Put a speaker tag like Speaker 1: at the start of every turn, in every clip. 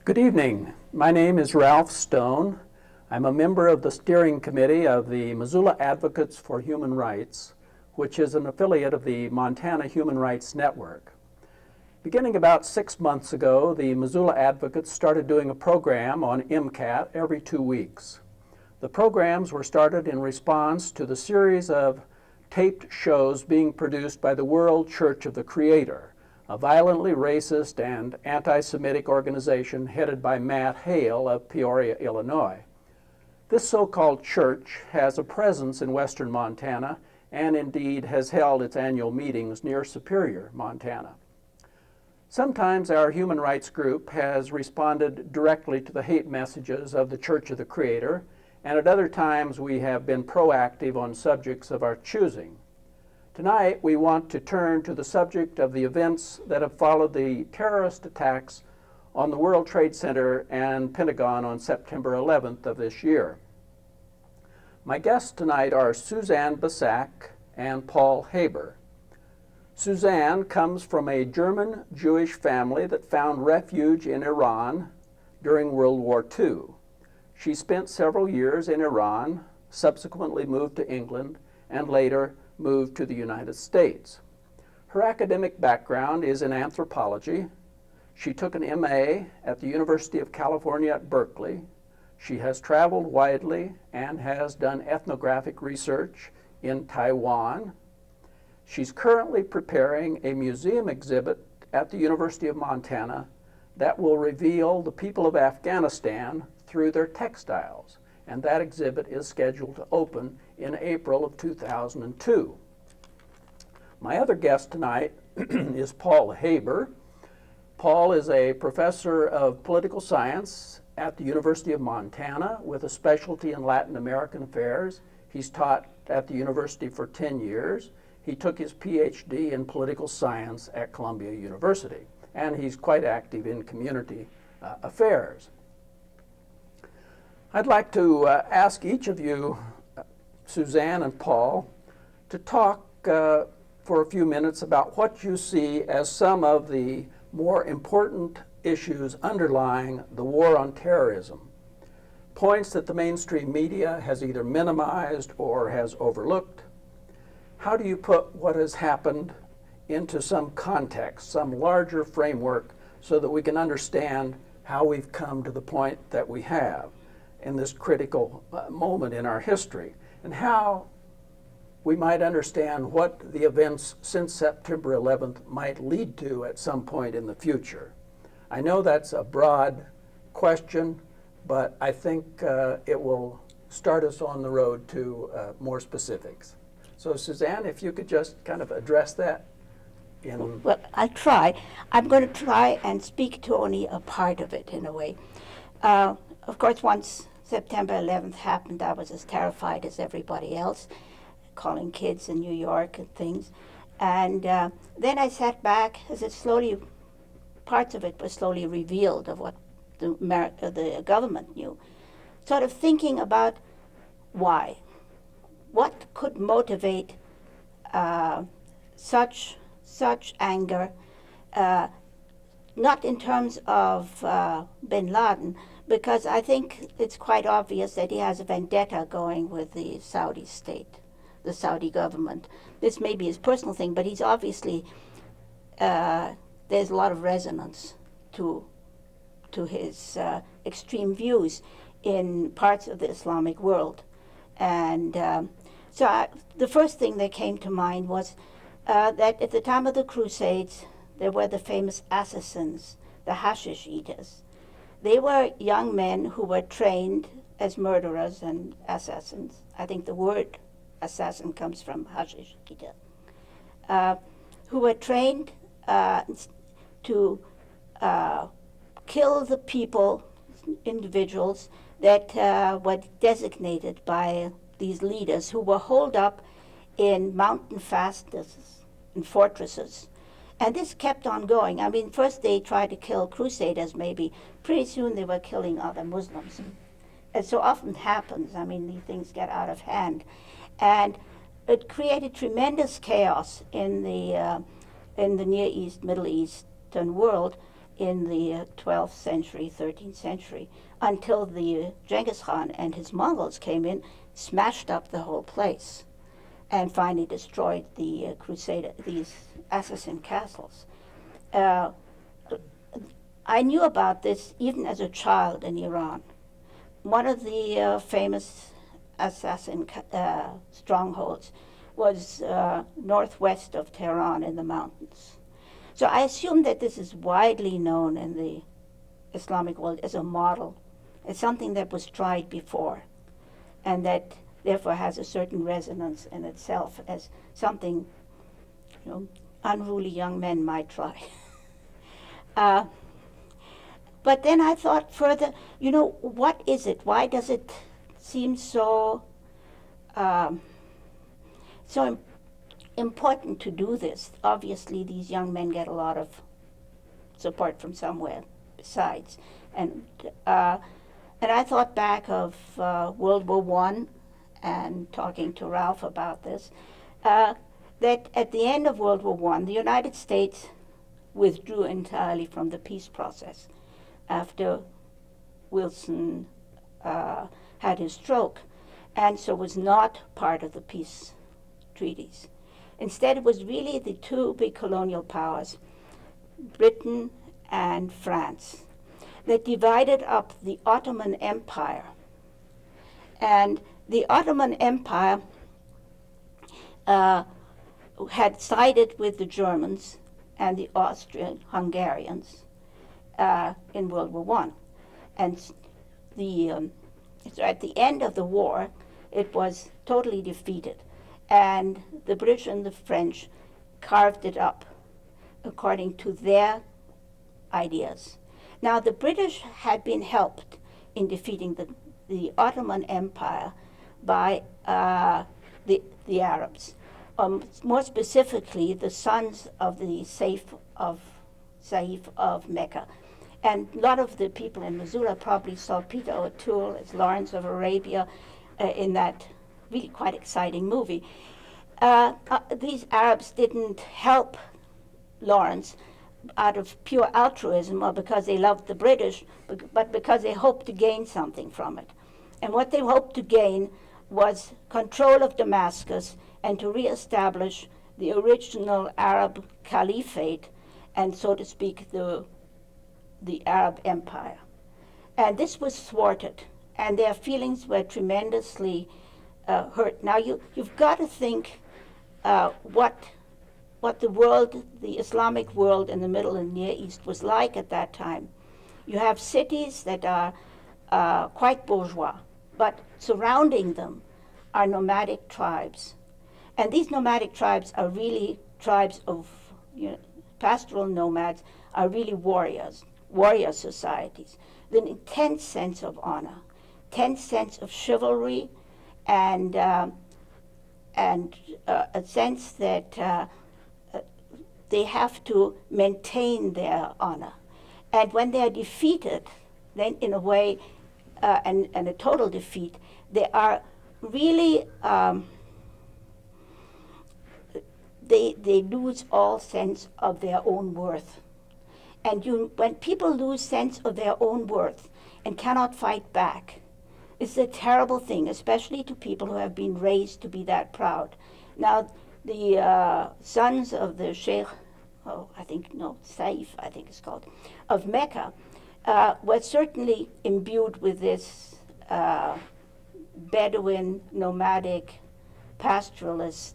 Speaker 1: Good evening. My name is Ralph Stone. I'm a member of the steering committee of the Missoula Advocates for Human Rights, which is an affiliate of the Montana Human Rights Network. Beginning about 6 months ago, the Missoula Advocates started doing a program on MCAT every 2 weeks. The programs were started in response to the series of taped shows being produced by the World Church of the Creator, a violently racist and anti-Semitic organization headed by Matt Hale of Peoria, Illinois. This so-called church has a presence in western Montana and indeed has held its annual meetings near Superior, Montana. Sometimes our human rights group has responded directly to the hate messages of the Church of the Creator, and at other times we have been proactive on subjects of our choosing. Tonight, we want to turn to the subject of the events that have followed the terrorist attacks on the World Trade Center and Pentagon on September 11th of this year. My guests tonight are Suzanne Bessal and Paul Haber. Suzanne comes from a German Jewish family that found refuge in Iran during World War II. She spent several years in Iran, subsequently moved to England, and later moved to the United States. Her academic background is in anthropology. She took an MA at the University of California at Berkeley. She has traveled widely and has done ethnographic research in Taiwan. She's currently preparing a museum exhibit at the University of Montana that will reveal the people of Afghanistan through their textiles, and that exhibit is scheduled to open in April of 2002. My other guest tonight is Paul Haber. Paul is a professor of political science at the University of Montana with a specialty in Latin American affairs. He's taught at the university for 10 years. He took his PhD in political science at Columbia University, and he's quite active in community affairs. I'd like to ask each of you, Suzanne and Paul, to talk for a few minutes about what you see as some of the more important issues underlying the war on terrorism, points that the mainstream media has either minimized or has overlooked. How do you put what has happened into some context, some larger framework, so that we can understand how we've come to the point that we have in this critical moment in our history, and how we might understand what the events since September 11th might lead to at some point in the future? I know that's a broad question, but I think it will start us on the road to more specifics. So Suzanne, if you could just kind of address that.
Speaker 2: Well, I'll try. I'm going to try and speak to only a part of it in a way. Of course, once September 11th happened, I was as terrified as everybody else, calling kids in New York and things. And then I sat back as it slowly, parts of it was slowly revealed of what the government knew, sort of thinking about why. What could motivate such anger, not in terms of bin Laden, because I think it's quite obvious that he has a vendetta going with the Saudi state, the Saudi government. This may be his personal thing, but he's obviously, there's a lot of resonance to his extreme views in parts of the Islamic world. And the first thing that came to mind was that at the time of the Crusades, there were the famous assassins, the hashish eaters. They were young men who were trained as murderers and assassins. I think the word assassin comes from hashish eater, who were trained to kill the people, individuals that were designated by these leaders, who were holed up in mountain fastnesses, in fortresses. And this kept on going. I mean, first they tried to kill crusaders, maybe. Pretty soon they were killing other Muslims. As so often happens, I mean, these things get out of hand. And it created tremendous chaos in the Near East, Middle Eastern world, in the 12th century, 13th century, until the Genghis Khan and his Mongols came in, smashed up the whole place, and finally destroyed the these assassin castles. Uh, I knew about this even as a child in Iran. One of the famous assassin strongholds was northwest of Tehran in the mountains. So I assume that this is widely known in the Islamic world as a model, as something that was tried before, and that therefore has a certain resonance in itself as something, unruly young men might try. But then I thought further, what is it? Why does it seem so important to do this? Obviously, these young men get a lot of support from somewhere besides. And I thought back of World War I and talking to Ralph about this, that at the end of World War I, the United States withdrew entirely from the peace process after Wilson had his stroke, and so was not part of the peace treaties. Instead, it was really the two big colonial powers, Britain and France, that divided up the Ottoman Empire. And the Ottoman Empire had sided with the Germans and the Austrian-Hungarians in World War I. And so at the end of the war, it was totally defeated. And the British and the French carved it up according to their ideas. Now, the British had been helped in defeating the Ottoman Empire by the Arabs, more specifically the sons of the Saif of Mecca. And a lot of the people in Missoula probably saw Peter O'Toole as Lawrence of Arabia in that really quite exciting movie. These Arabs didn't help Lawrence out of pure altruism or because they loved the British, but because they hoped to gain something from it. And what they hoped to gain was control of Damascus and to reestablish the original Arab caliphate and, so to speak, the Arab Empire. And this was thwarted, and their feelings were tremendously hurt. Now, you've got to think what the world, the Islamic world in the Middle and Near East was like at that time. You have cities that are quite bourgeois, but surrounding them are nomadic tribes. And these nomadic tribes are really tribes of pastoral nomads, are really warrior societies, with an intense sense of honor, intense sense of chivalry, and a sense that they have to maintain their honor. And when they are defeated, then in a way, and a total defeat, they are really, they lose all sense of their own worth. And when people lose sense of their own worth and cannot fight back, it's a terrible thing, especially to people who have been raised to be that proud. Now, the sons of the Sheikh, Saif, I think it's called, of Mecca, were certainly imbued with this Bedouin, nomadic, pastoralist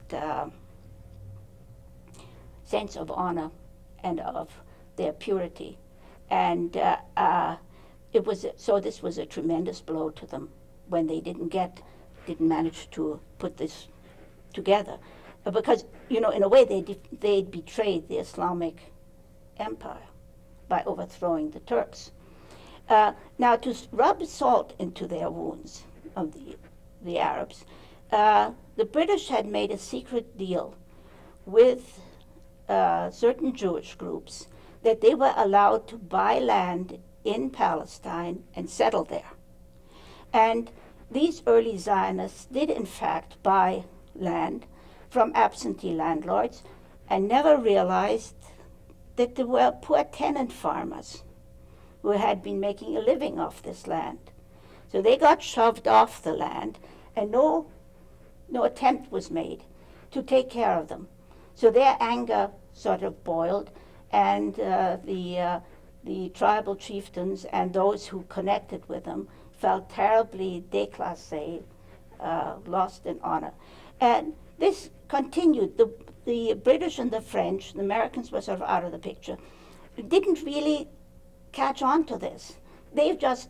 Speaker 2: sense of honor and of their purity. And this was a tremendous blow to them when they didn't manage to put this together. Because, in a way, they betrayed the Islamic empire by overthrowing the Turks. Now, to rub salt into their wounds of the Arabs, the British had made a secret deal with certain Jewish groups that they were allowed to buy land in Palestine and settle there. And these early Zionists did, in fact, buy land from absentee landlords and never realized that there were poor tenant farmers who had been making a living off this land. So they got shoved off the land, and no attempt was made to take care of them. So their anger sort of boiled, and the tribal chieftains and those who connected with them felt terribly déclassés, lost in honor. And this continued. The British and the French, the Americans were sort of out of the picture, didn't really catch on to this. They've just,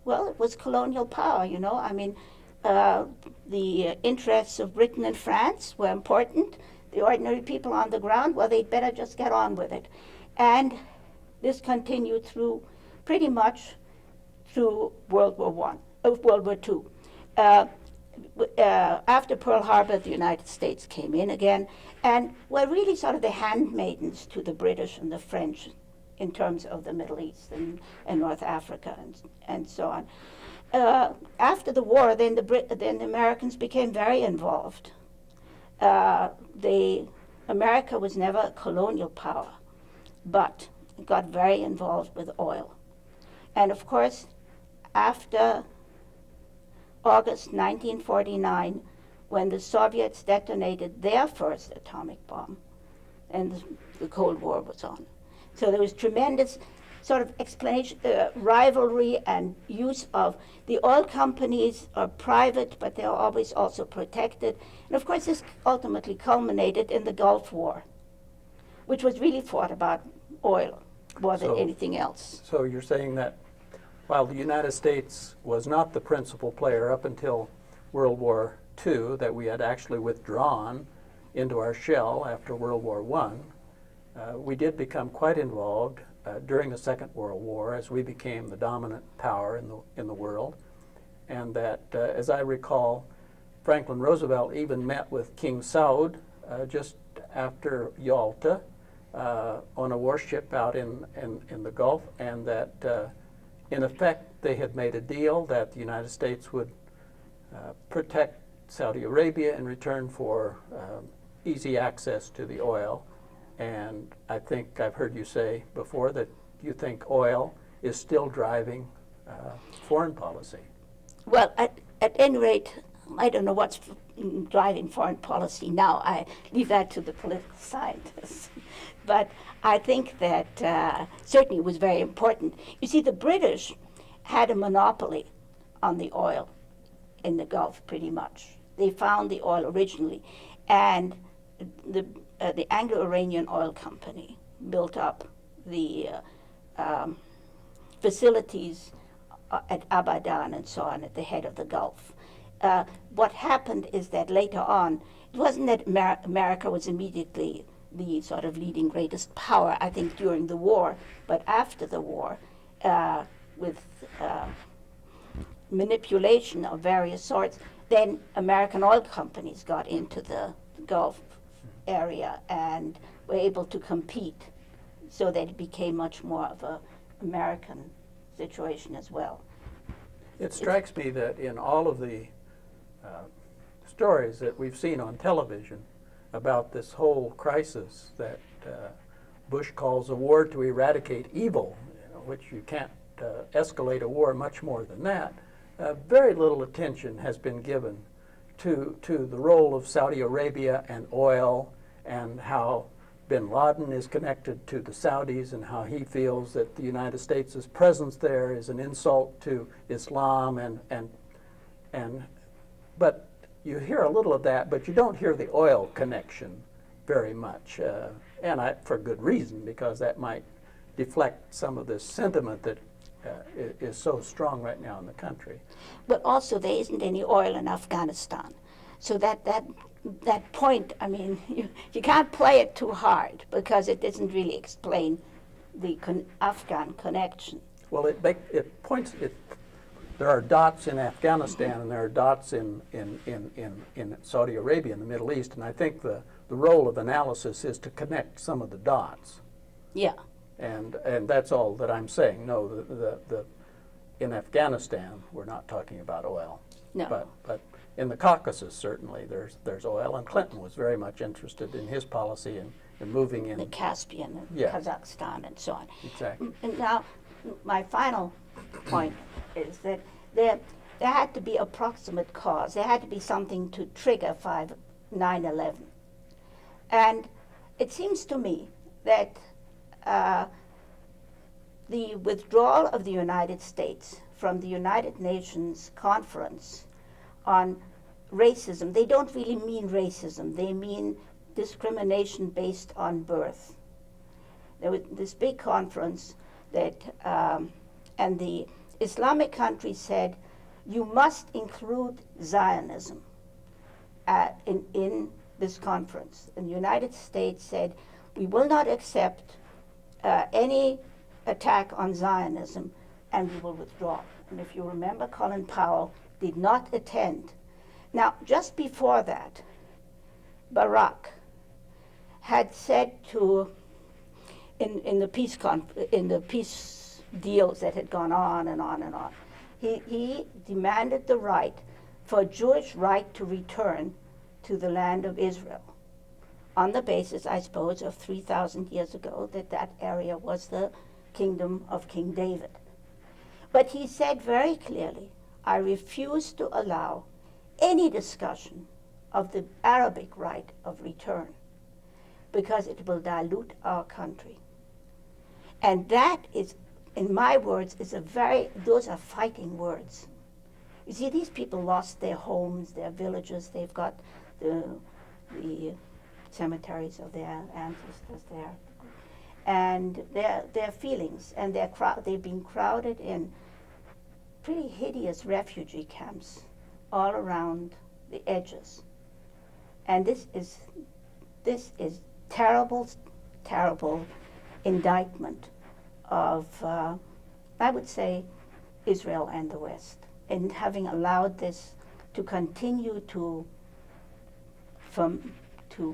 Speaker 2: well, it was colonial power, you know. I mean, the interests of Britain and France were important. The ordinary people on the ground, well, they'd better just get on with it. And this continued through pretty much through World War II. After Pearl Harbor, the United States came in again, and were really sort of the handmaidens to the British and the French in terms of the Middle East and North Africa and so on. After the war, then the Americans became very involved. America was never a colonial power, but it got very involved with oil. And of course, after August 1949, when the Soviets detonated their first atomic bomb, and the Cold War was on. So there was tremendous sort of explanation, rivalry and use of the oil companies are private, but they're always also protected. And of course, this ultimately culminated in the Gulf War, which was really fought about oil more than anything else.
Speaker 1: So you're saying that while the United States was not the principal player up until World War II, that we had actually withdrawn into our shell after World War I, we did become quite involved during the Second World War as we became the dominant power in the world. And that, as I recall, Franklin Roosevelt even met with King Saud just after Yalta on a warship out in the Gulf, and that in effect they had made a deal that the United States would protect Saudi Arabia in return for easy access to the oil. And I think I've heard you say before that you think oil is still driving foreign policy.
Speaker 2: Well, at any rate, I don't know what's driving foreign policy now. I leave that to the political scientists. But I think that certainly it was very important. You see, the British had a monopoly on the oil in the Gulf, pretty much. They found the oil originally. And the Anglo-Iranian Oil Company built up the facilities at Abadan and so on at the head of the Gulf. What happened is that later on, it wasn't that America was immediately the sort of leading greatest power, I think, during the war, but after the war, with manipulation of various sorts, then American oil companies got into the Gulf area and were able to compete, so that it became much more of an American situation as well.
Speaker 1: It strikes me that in all of the stories that we've seen on television about this whole crisis that Bush calls a war to eradicate evil, which you can't escalate a war much more than that, very little attention has been given to the role of Saudi Arabia and oil, and how bin Laden is connected to the Saudis, and how he feels that the United States' presence there is an insult to Islam, but you hear a little of that, but you don't hear the oil connection very much, and for good reason, because that might deflect some of this sentiment that is so strong right now in the country.
Speaker 2: But also there isn't any oil in Afghanistan. So that point, I mean, you can't play it too hard, because it doesn't really explain the Afghan connection.
Speaker 1: Well, there are dots in Afghanistan, and there are dots in Saudi Arabia, in the Middle East, and I think the role of analysis is to connect some of the dots.
Speaker 2: Yeah.
Speaker 1: And that's all that I'm saying. No, in Afghanistan, we're not talking about oil.
Speaker 2: No.
Speaker 1: But in the Caucasus, certainly, there's oil, and Clinton was very much interested in his policy They're moving
Speaker 2: the
Speaker 1: in.
Speaker 2: Caspian and
Speaker 1: Yes.
Speaker 2: Kazakhstan and so on.
Speaker 1: Exactly.
Speaker 2: And now, my final point is that there had to be a proximate cause. There had to be something to trigger 9/11. And it seems to me that the withdrawal of the United States from the United Nations Conference on racism, they don't really mean racism, they mean discrimination based on birth. There was this big conference that, and the Islamic countries said, you must include Zionism in this conference. And the United States said, we will not accept any attack on Zionism, and we will withdraw. And if you remember, Colin Powell did not attend. Now, just before that, Barack had said to, in the peace deals that had gone on and on and on, he demanded the right for a Jewish right to return to the land of Israel, on the basis, I suppose, of 3,000 years ago, that area was the kingdom of King David. But he said very clearly, I refuse to allow any discussion of the Arabic right of return, because it will dilute our country. And that is, in my words, those are fighting words. You see, these people lost their homes, their villages, they've got the cemeteries of their ancestors there. And their feelings, and they've been crowded in pretty hideous refugee camps all around the edges. And this is terrible, terrible indictment of, I would say, Israel and the West, in having allowed this to continue to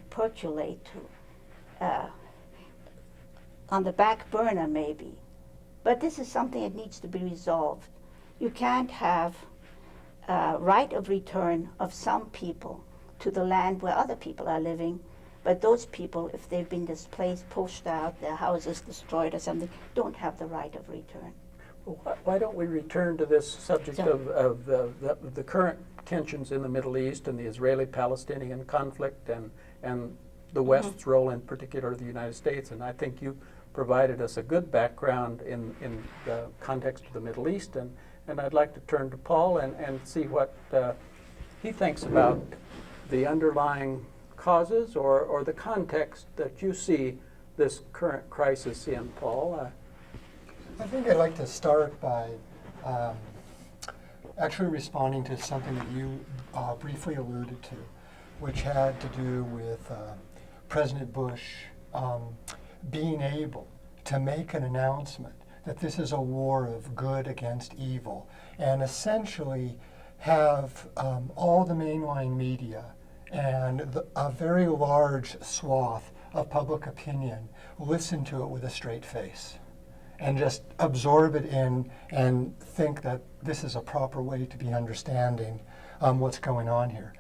Speaker 2: percolate, on the back burner maybe. But this is something that needs to be resolved. You can't have a right of return of some people to the land where other people are living, but those people, if they've been displaced, pushed out, their houses destroyed or something, don't have the right of return.
Speaker 1: Well, why don't we return to this subject of the current tensions in the Middle East and the Israeli-Palestinian conflict and the West's role, in particular the United States. And I think you provided us a good background in the context of the Middle East. And I'd like to turn to Paul and see what he thinks about the underlying causes or the context that you see this current crisis in, Paul.
Speaker 3: I think I'd like to start by actually responding to something that you briefly alluded to, which had to do with President Bush being able to make an announcement that this is a war of good against evil, and essentially have all the mainline media and a very large swath of public opinion listen to it with a straight face and just absorb it in and think that this is a proper way to be understanding what's going on here.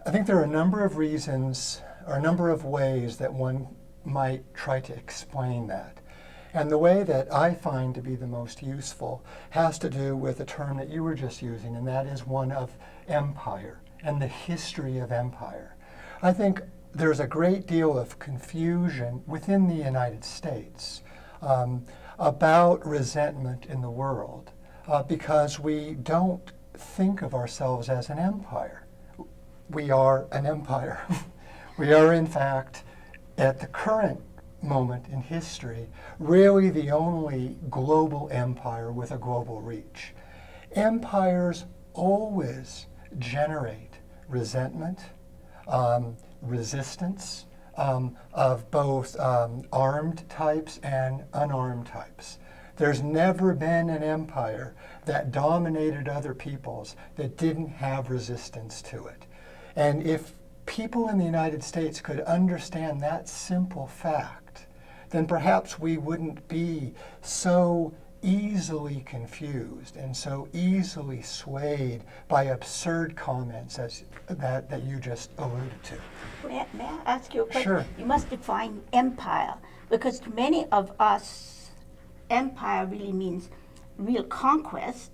Speaker 3: I think there are a number of reasons or a number of ways that one might try to explain that. And the way that I find to be the most useful has to do with a term that you were just using, and that is one of empire and the history of empire. I think there's a great deal of confusion within the United States about resentment in the world because we don't think of ourselves as an empire. We are an empire. We are, in fact, at the current moment in history, really the only global empire with a global reach. Empires always generate resentment, resistance of both armed types and unarmed types. There's never been an empire that dominated other peoples that didn't have resistance to it. And if people in the United States could understand that simple fact, then perhaps we wouldn't be so easily confused and so easily swayed by absurd comments as that you just alluded to.
Speaker 2: May I ask you a question?
Speaker 3: Sure.
Speaker 2: You must define empire, because to many of us, empire really means real conquest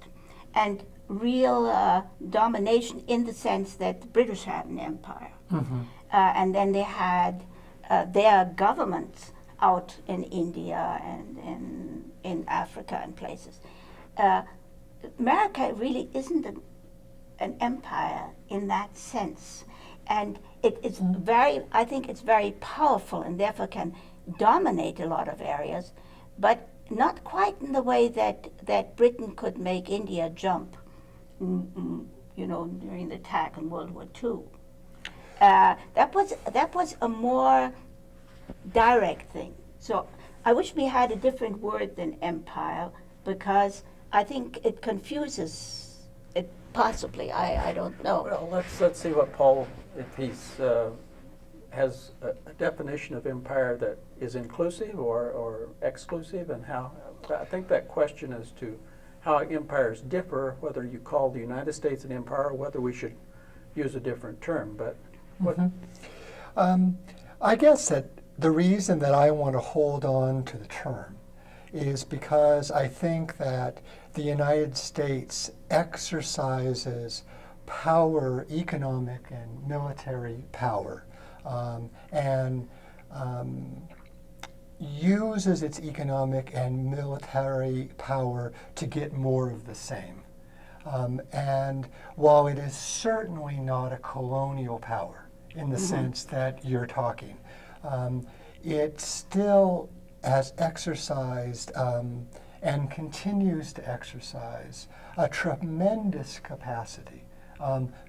Speaker 2: and real domination, in the sense that the British had an empire. And then they had their governments out in India and in Africa and places. America really isn't an empire in that sense. And it's I think it's very powerful and therefore can dominate a lot of areas, but not quite in the way that Britain could make India jump, during the attack in World War II. That was a more direct thing. So I wish we had a different word than empire, because I think it confuses it possibly. I don't know.
Speaker 1: Well, let's see what Paul, if he's has a definition of empire that is inclusive or exclusive, and how. I think that question as to how empires differ, whether you call the United States an empire or whether we should use a different term. But what?
Speaker 3: I guess that the reason that I want to hold on to the term is because I think that the United States exercises power, economic and military power, and uses its economic and military power to get more of the same. And while it is certainly not a colonial power in the sense that you're talking, it still has exercised and continues to exercise a tremendous capacity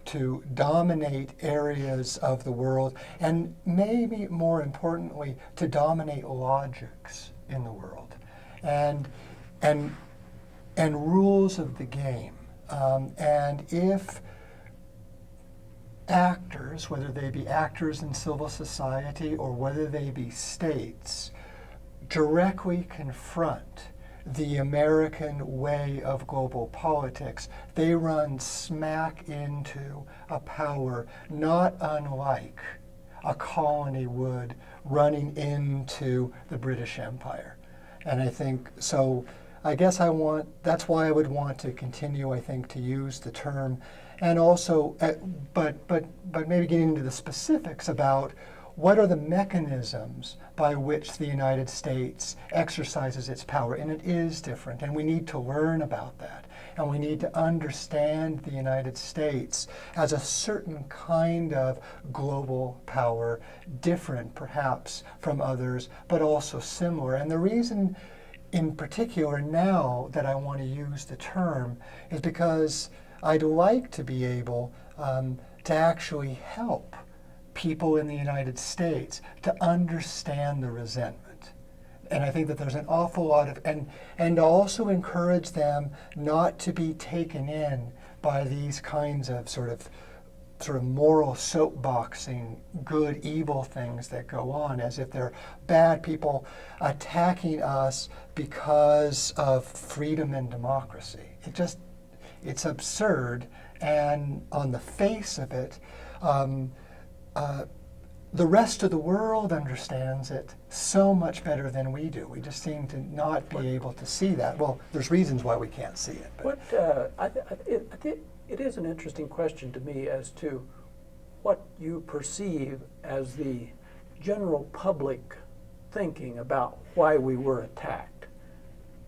Speaker 3: to dominate areas of the world, and maybe more importantly, to dominate logics in the world and rules of the game. And if actors, whether they be actors in civil society or whether they be states, directly confront the American way of global politics, they run smack into a power not unlike a colony would running into the British Empire. And I think, so I guess that's why I would want to continue, I think, to use the term, and also, but maybe getting into the specifics about what are the mechanisms by which the United States exercises its power. And it is different, and we need to learn about that. And we need to understand the United States as a certain kind of global power, different perhaps from others, but also similar. And the reason in particular now that I want to use the term is because I'd like to be able to actually help people in the United States to understand the resentment. And I think that there's an awful lot of, and also encourage them not to be taken in by these kinds of sort of moral soapboxing, good, evil things that go on, as if they're bad people attacking us because of freedom and democracy. It's absurd, and on the face of it, the rest of the world understands it so much better than we do. We just seem to not be able to see that. Well, there's reasons why we can't see it. But.
Speaker 1: It is an interesting question to me as to what you perceive as the general public thinking about why we were attacked.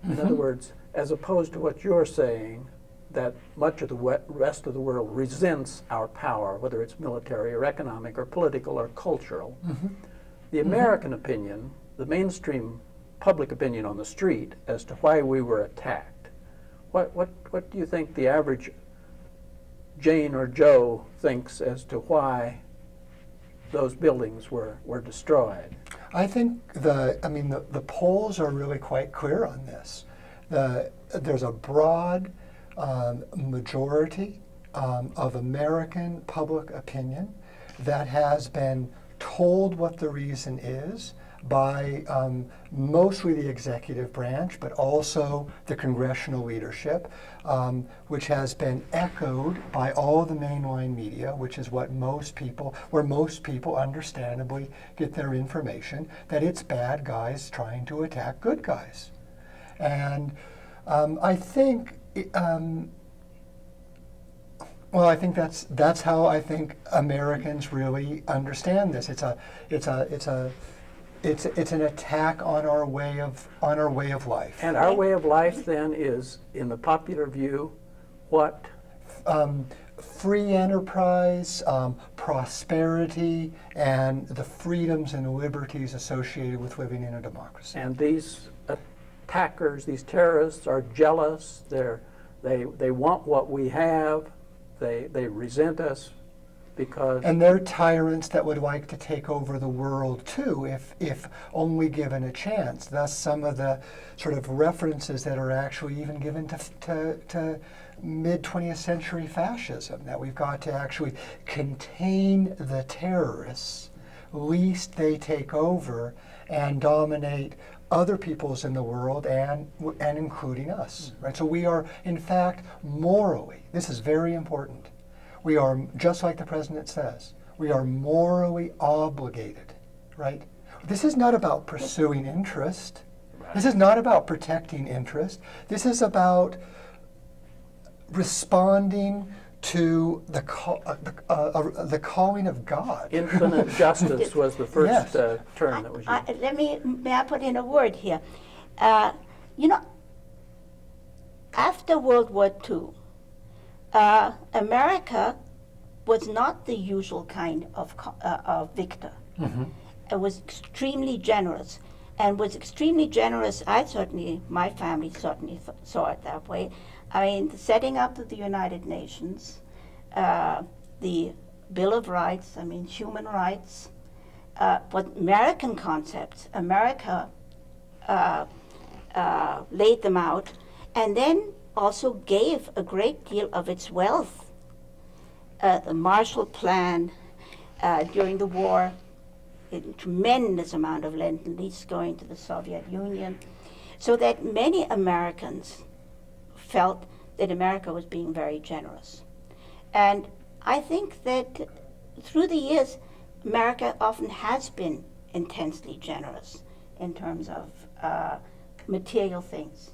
Speaker 1: In other words, as opposed to what you're saying, that much of the rest of the world resents our power, whether it's military or economic or political or cultural. The American opinion, the mainstream public opinion on the street as to why we were attacked, what do you think the average Jane or Joe thinks as to why those buildings were destroyed?
Speaker 3: I think the polls are really quite clear on this. There's a broad majority of American public opinion that has been told what the reason is by mostly the executive branch, but also the congressional leadership, which has been echoed by all the mainline media, which is what where most people understandably get their information, that it's bad guys trying to attack good guys. And I think, I think that's how I think Americans really understand this. It's an attack on our way of life.
Speaker 1: And our way of life then is, in the popular view, what?
Speaker 3: Free enterprise, prosperity, and the freedoms and liberties associated with living in a democracy.
Speaker 1: And these attackers, these terrorists, are jealous. They want what we have. They resent us because...
Speaker 3: And they're tyrants that would like to take over the world too, if only given a chance. Thus some of the sort of references that are actually even given to mid-20th century fascism, that we've got to actually contain the terrorists, lest they take over and dominate other peoples in the world, and including us, right? So we are, in fact, morally, this is very important, we are, just like the president says, we are morally obligated, right? This is not about pursuing interest. This is not about protecting interest. This is about responding to the calling of God.
Speaker 1: Infinite justice was the first
Speaker 3: Yes.
Speaker 1: term that was used.
Speaker 2: May I put in a word here? After World War II, America was not the usual kind of victor.
Speaker 3: Mm-hmm.
Speaker 2: It was extremely generous, and was extremely generous. My family certainly saw it that way. I mean, the setting up of the United Nations, the Bill of Rights, I mean, human rights, but American concepts, America laid them out, and then also gave a great deal of its wealth. The Marshall Plan during the war, a tremendous amount of Lend-Lease going to the Soviet Union, so that many Americans felt that America was being very generous. And I think that through the years, America often has been intensely generous in terms of material things.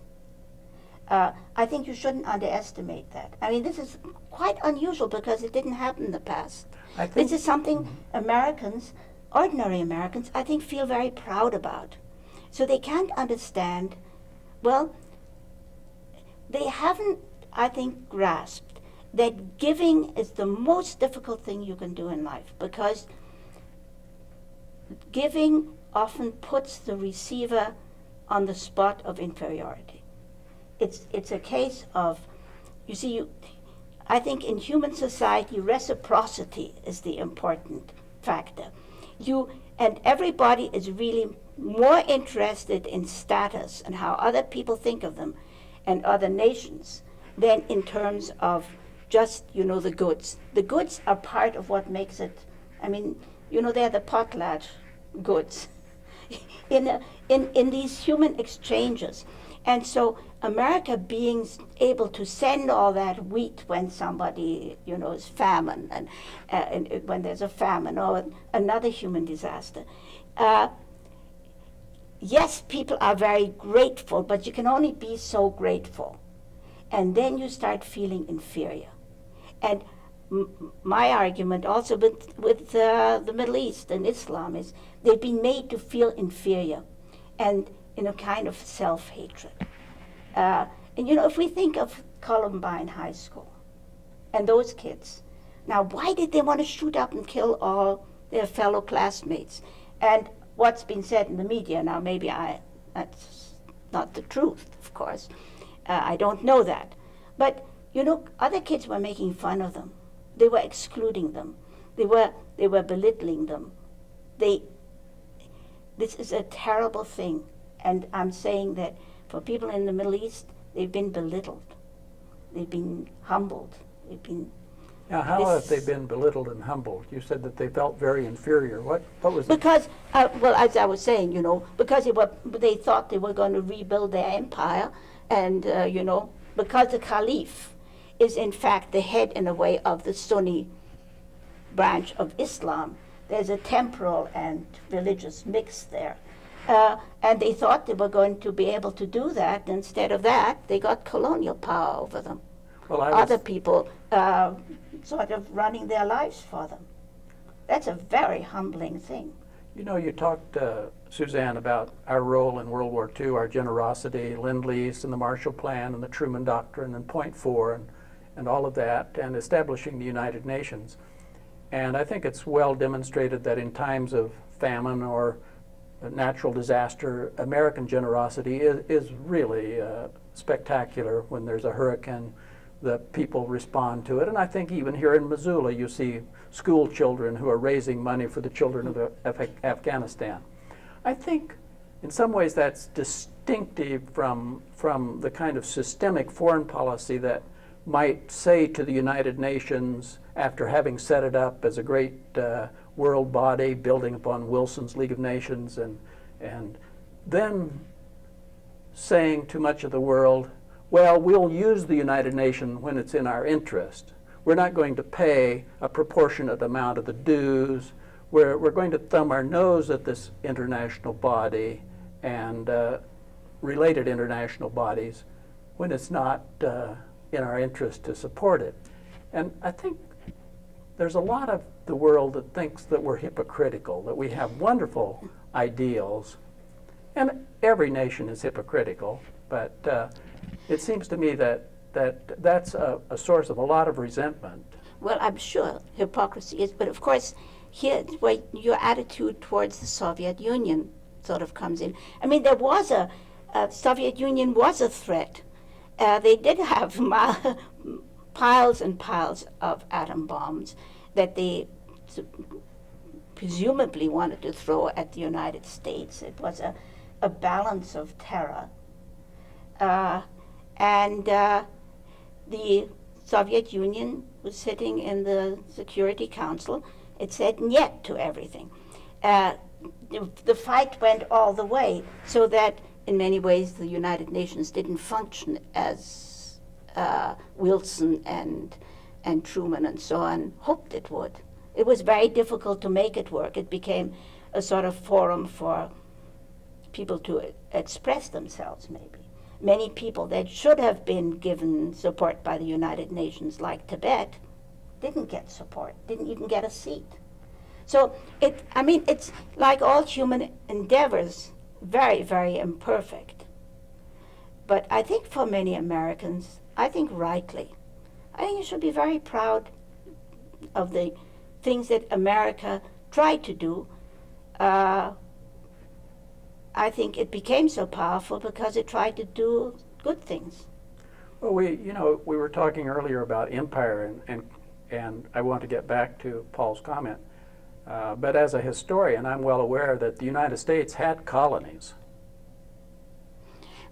Speaker 2: I think you shouldn't underestimate that. I mean, this is quite unusual because it didn't happen in the past. This is something Americans, ordinary Americans, I think feel very proud about. So they can't understand, well, they haven't, I think, grasped that giving is the most difficult thing you can do in life, because giving often puts the receiver on the spot of inferiority. It's a case of, you see, I think in human society, reciprocity is the important factor. And everybody is really more interested in status and how other people think of them and other nations than in terms of just, the goods. The goods are part of what makes it, I mean, they're the potlatch goods in these human exchanges. And so America being able to send all that wheat when somebody, is famine, and when there's a famine or another human disaster. Yes, people are very grateful, but you can only be so grateful. And then you start feeling inferior. And my argument also with the Middle East and Islam is they've been made to feel inferior and in a kind of self-hatred. And if we think of Columbine High School and those kids, now why did they want to shoot up and kill all their fellow classmates? And what's been said in the media, now maybe that's not the truth, of course. I don't know that. But, other kids were making fun of them. They were excluding them. They were belittling them. This is a terrible thing. And I'm saying that for people in the Middle East, they've been belittled. They've been humbled.
Speaker 1: Now, how
Speaker 2: This-
Speaker 1: have they been belittled and humbled? You said that they felt very inferior. What was it?
Speaker 2: Because, well, as I was saying, because they thought they were going to rebuild their empire, and, because the Caliph is in fact the head, in a way, of the Sunni branch of Islam. There's a temporal and religious mix there. And they thought they were going to be able to do that. Instead of that, they got colonial power over them.
Speaker 1: Well,
Speaker 2: Other people sort of running their lives for them. That's a very humbling thing.
Speaker 1: You talked, Suzanne, about our role in World War II, our generosity, Lend-Lease and the Marshall Plan and the Truman Doctrine and Point Four and all of that, and establishing the United Nations. And I think it's well demonstrated that in times of famine or natural disaster, American generosity is really spectacular. When there's a hurricane, the people respond to it. And I think even here in Missoula, you see school children who are raising money for the children of Afghanistan. I think in some ways that's distinctive from the kind of systemic foreign policy that might say to the United Nations, after having set it up as a great world body building upon Wilson's League of Nations, and then saying to much of the world, well, we'll use the United Nations when it's in our interest. We're not going to pay a proportionate amount of the dues. We're going to thumb our nose at this international body and related international bodies when it's not in our interest to support it. And I think there's a lot of the world that thinks that we're hypocritical, that we have wonderful ideals, and every nation is hypocritical, but it seems to me that that's a source of a lot of resentment.
Speaker 2: Well, I'm sure hypocrisy is, but of course, here's where your attitude towards the Soviet Union sort of comes in. I mean, there was Soviet Union was a threat. They did have piles and piles of atom bombs that they presumably wanted to throw at the United States. It was a balance of terror. And the Soviet Union was sitting in the Security Council. It said "niet" to everything. The fight went all the way, so that in many ways the United Nations didn't function as Wilson and Truman and so on hoped it would. It was very difficult to make it work. It became a sort of forum for people to express themselves, maybe. Many people that should have been given support by the United Nations, like Tibet, didn't get support, didn't even get a seat. So it's like all human endeavors, very, very imperfect. But I think for many Americans, I think rightly, I think you should be very proud of the things that America tried to do. I think it became so powerful because it tried to do good things.
Speaker 1: Well, we were talking earlier about empire, and I want to get back to Paul's comment. But as a historian, I'm well aware that the United States had colonies.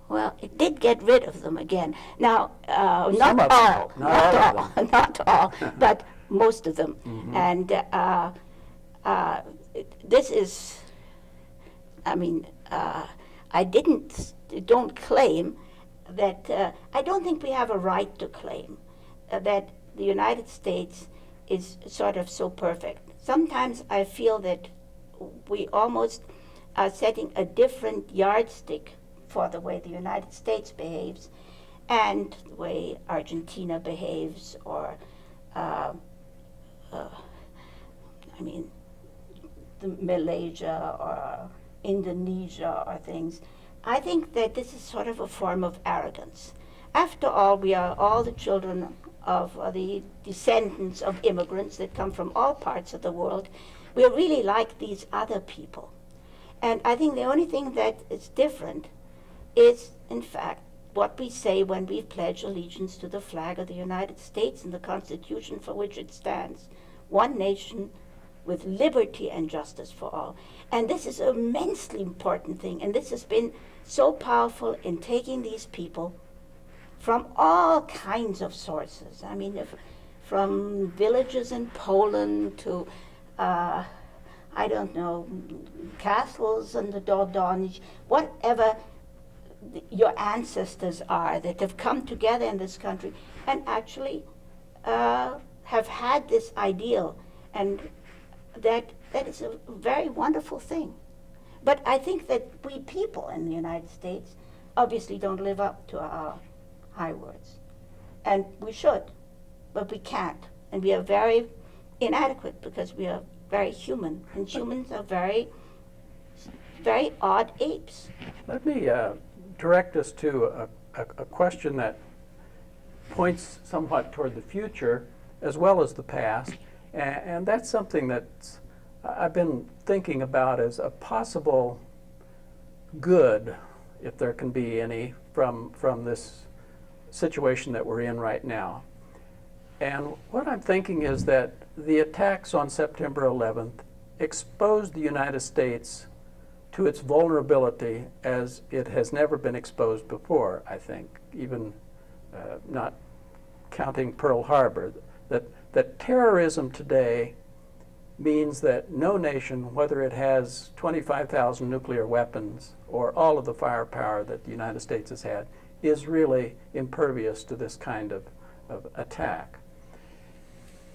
Speaker 2: Well, it did get rid of them again. Now,
Speaker 1: Some
Speaker 2: not
Speaker 1: of them.
Speaker 2: all,
Speaker 1: Not all of them.
Speaker 2: not all, but most of them.
Speaker 1: Mm-hmm.
Speaker 2: And this is, I don't claim that, I don't think we have a right to claim that the United States is sort of so perfect. Sometimes I feel that we almost are setting a different yardstick for the way the United States behaves and the way Argentina behaves, or Malaysia or Indonesia or things. I think that this is sort of a form of arrogance. After all, we are all the children of the descendants of immigrants that come from all parts of the world. We are really like these other people. And I think the only thing that is different is, in fact, what we say when we pledge allegiance to the flag of the United States and the Constitution for which it stands. One nation with liberty and justice for all. And this is an immensely important thing. And this has been so powerful in taking these people from all kinds of sources. I mean, from villages in Poland to, I don't know, castles in the Dordogne, whatever your ancestors are that have come together in this country and actually have had this ideal, and that is a very wonderful thing. But I think that we people in the United States obviously don't live up to our high words. And we should, but we can't. And we are very inadequate because we are very human. And humans are very, very odd apes.
Speaker 1: Let me direct us to a question that points somewhat toward the future as well as the past. And that's something that I've been thinking about as a possible good, if there can be any, from this situation that we're in right now. And what I'm thinking is that the attacks on September 11th exposed the United States to its vulnerability as it has never been exposed before, I think, even not counting Pearl Harbor, that terrorism today means that no nation, whether it has 25,000 nuclear weapons or all of the firepower that the United States has had, is really impervious to this kind of attack.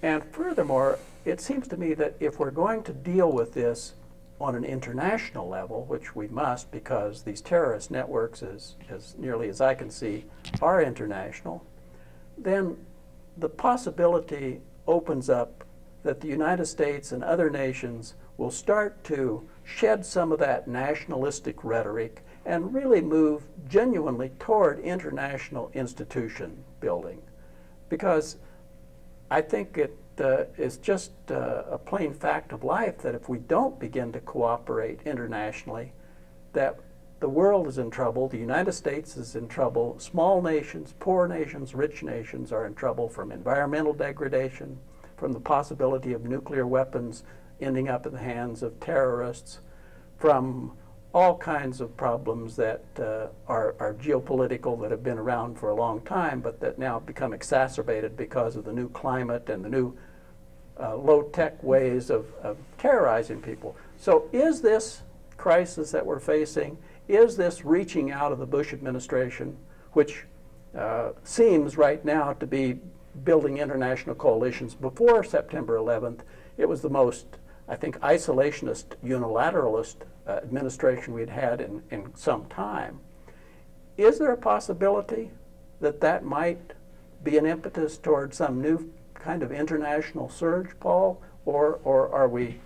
Speaker 1: And furthermore, it seems to me that if we're going to deal with this on an international level, which we must because these terrorist networks, as nearly as I can see, are international, then the possibility opens up that the United States and other nations will start to shed some of that nationalistic rhetoric and really move genuinely toward international institution building. Because I think it is just a plain fact of life that if we don't begin to cooperate internationally, that the world is in trouble, the United States is in trouble, small nations, poor nations, rich nations are in trouble from environmental degradation, from the possibility of nuclear weapons ending up in the hands of terrorists, from all kinds of problems that are geopolitical, that have been around for a long time, but that now become exacerbated because of the new climate and the new low-tech ways of terrorizing people. So is this crisis that we're facing, is this reaching out of the Bush administration, which seems right now to be building international coalitions? Before September 11th, it was the most, I think, isolationist, unilateralist administration we'd had in some time. Is there a possibility that that might be an impetus toward some new kind of international surge, Paul? Or are we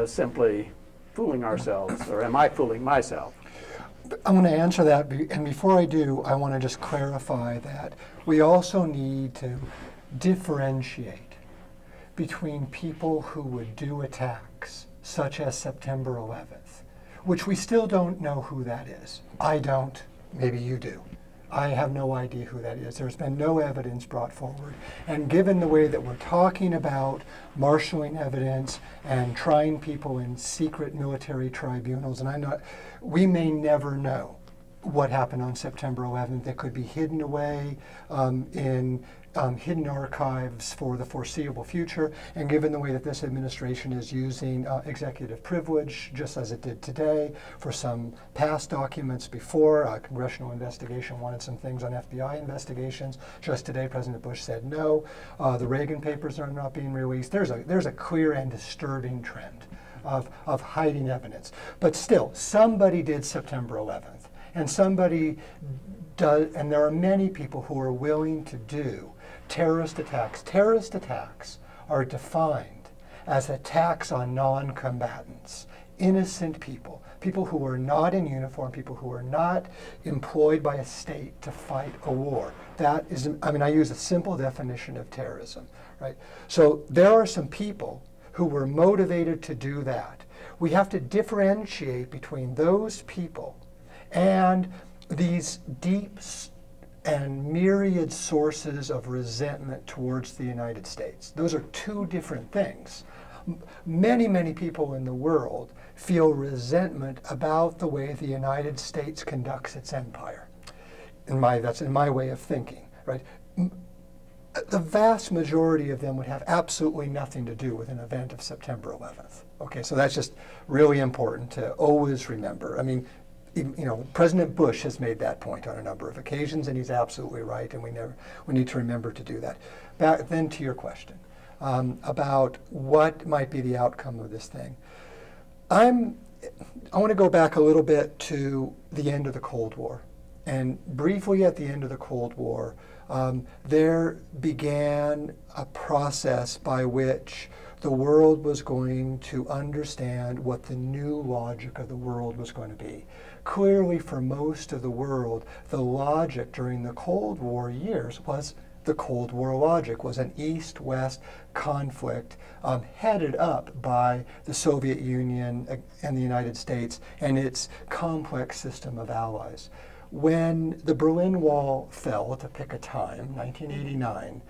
Speaker 1: simply fooling ourselves, or am I fooling myself?
Speaker 3: I'm going to answer that, and before I do, I want to just clarify that we also need to differentiate between people who would do attacks, such as September 11th, which we still don't know who that is. I don't, maybe you do. I have no idea who that is. There's been no evidence brought forward. And given the way that we're talking about marshaling evidence and trying people in secret military tribunals, and we may never know what happened on September 11th. That could be hidden away in hidden archives for the foreseeable future. And given the way that this administration is using executive privilege, just as it did today, for some past documents before, a congressional investigation wanted some things on FBI investigations. Just today, President Bush said no. The Reagan papers are not being released. There's a clear and disturbing trend of hiding evidence. But still, somebody did September 11th. And somebody does, and there are many people who are willing to do terrorist attacks. Terrorist attacks are defined as attacks on non-combatants, innocent people, people who are not in uniform, people who are not employed by a state to fight a war. That is, I use a simple definition of terrorism, right? So there are some people who were motivated to do that. We have to differentiate between those people and these deep and myriad sources of resentment towards the United States. Those are two different things. Many, many people in the world feel resentment about the way the United States conducts its empire. That's in my way of thinking, right? the vast majority of them would have absolutely nothing to do with an event of September 11th. Okay, so that's just really important to always remember. I mean, President Bush has made that point on a number of occasions, and he's absolutely right, and we need to remember to do that. Back then to your question about what might be the outcome of this thing. I want to go back a little bit to the end of the Cold War. And briefly at the end of the Cold War, there began a process by which the world was going to understand what the new logic of the world was going to be. Clearly, for most of the world, the logic during the Cold War years was the Cold War logic, was an East-West conflict headed up by the Soviet Union and the United States and its complex system of allies. When the Berlin Wall fell, to pick a time, 1989,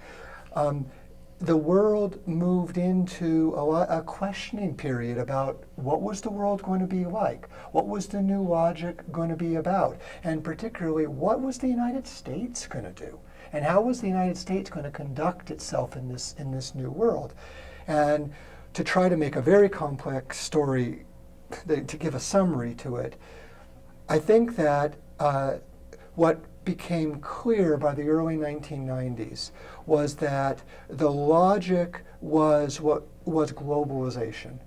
Speaker 3: the world moved into a questioning period about what was the world going to be like? What was the new logic going to be about? And particularly, what was the United States going to do? And how was the United States going to conduct itself in this new world? And to try to make a very complex story, to give a summary to it, I think that what became clear by the early 1990s was that the logic was what was globalization.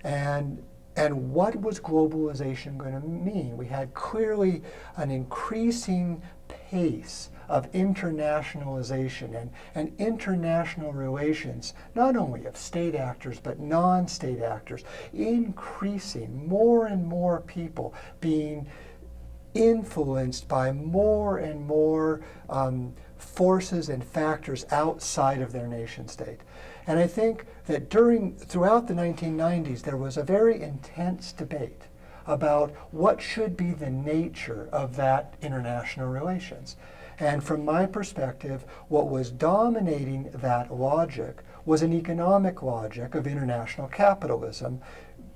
Speaker 3: And what was globalization going to mean? We had clearly an increasing pace of internationalization and international relations, not only of state actors, but non-state actors, increasing, more and more people being influenced by more and more forces and factors outside of their nation state. And I think that throughout the 1990s, there was a very intense debate about what should be the nature of that international relations. And from my perspective, what was dominating that logic was an economic logic of international capitalism,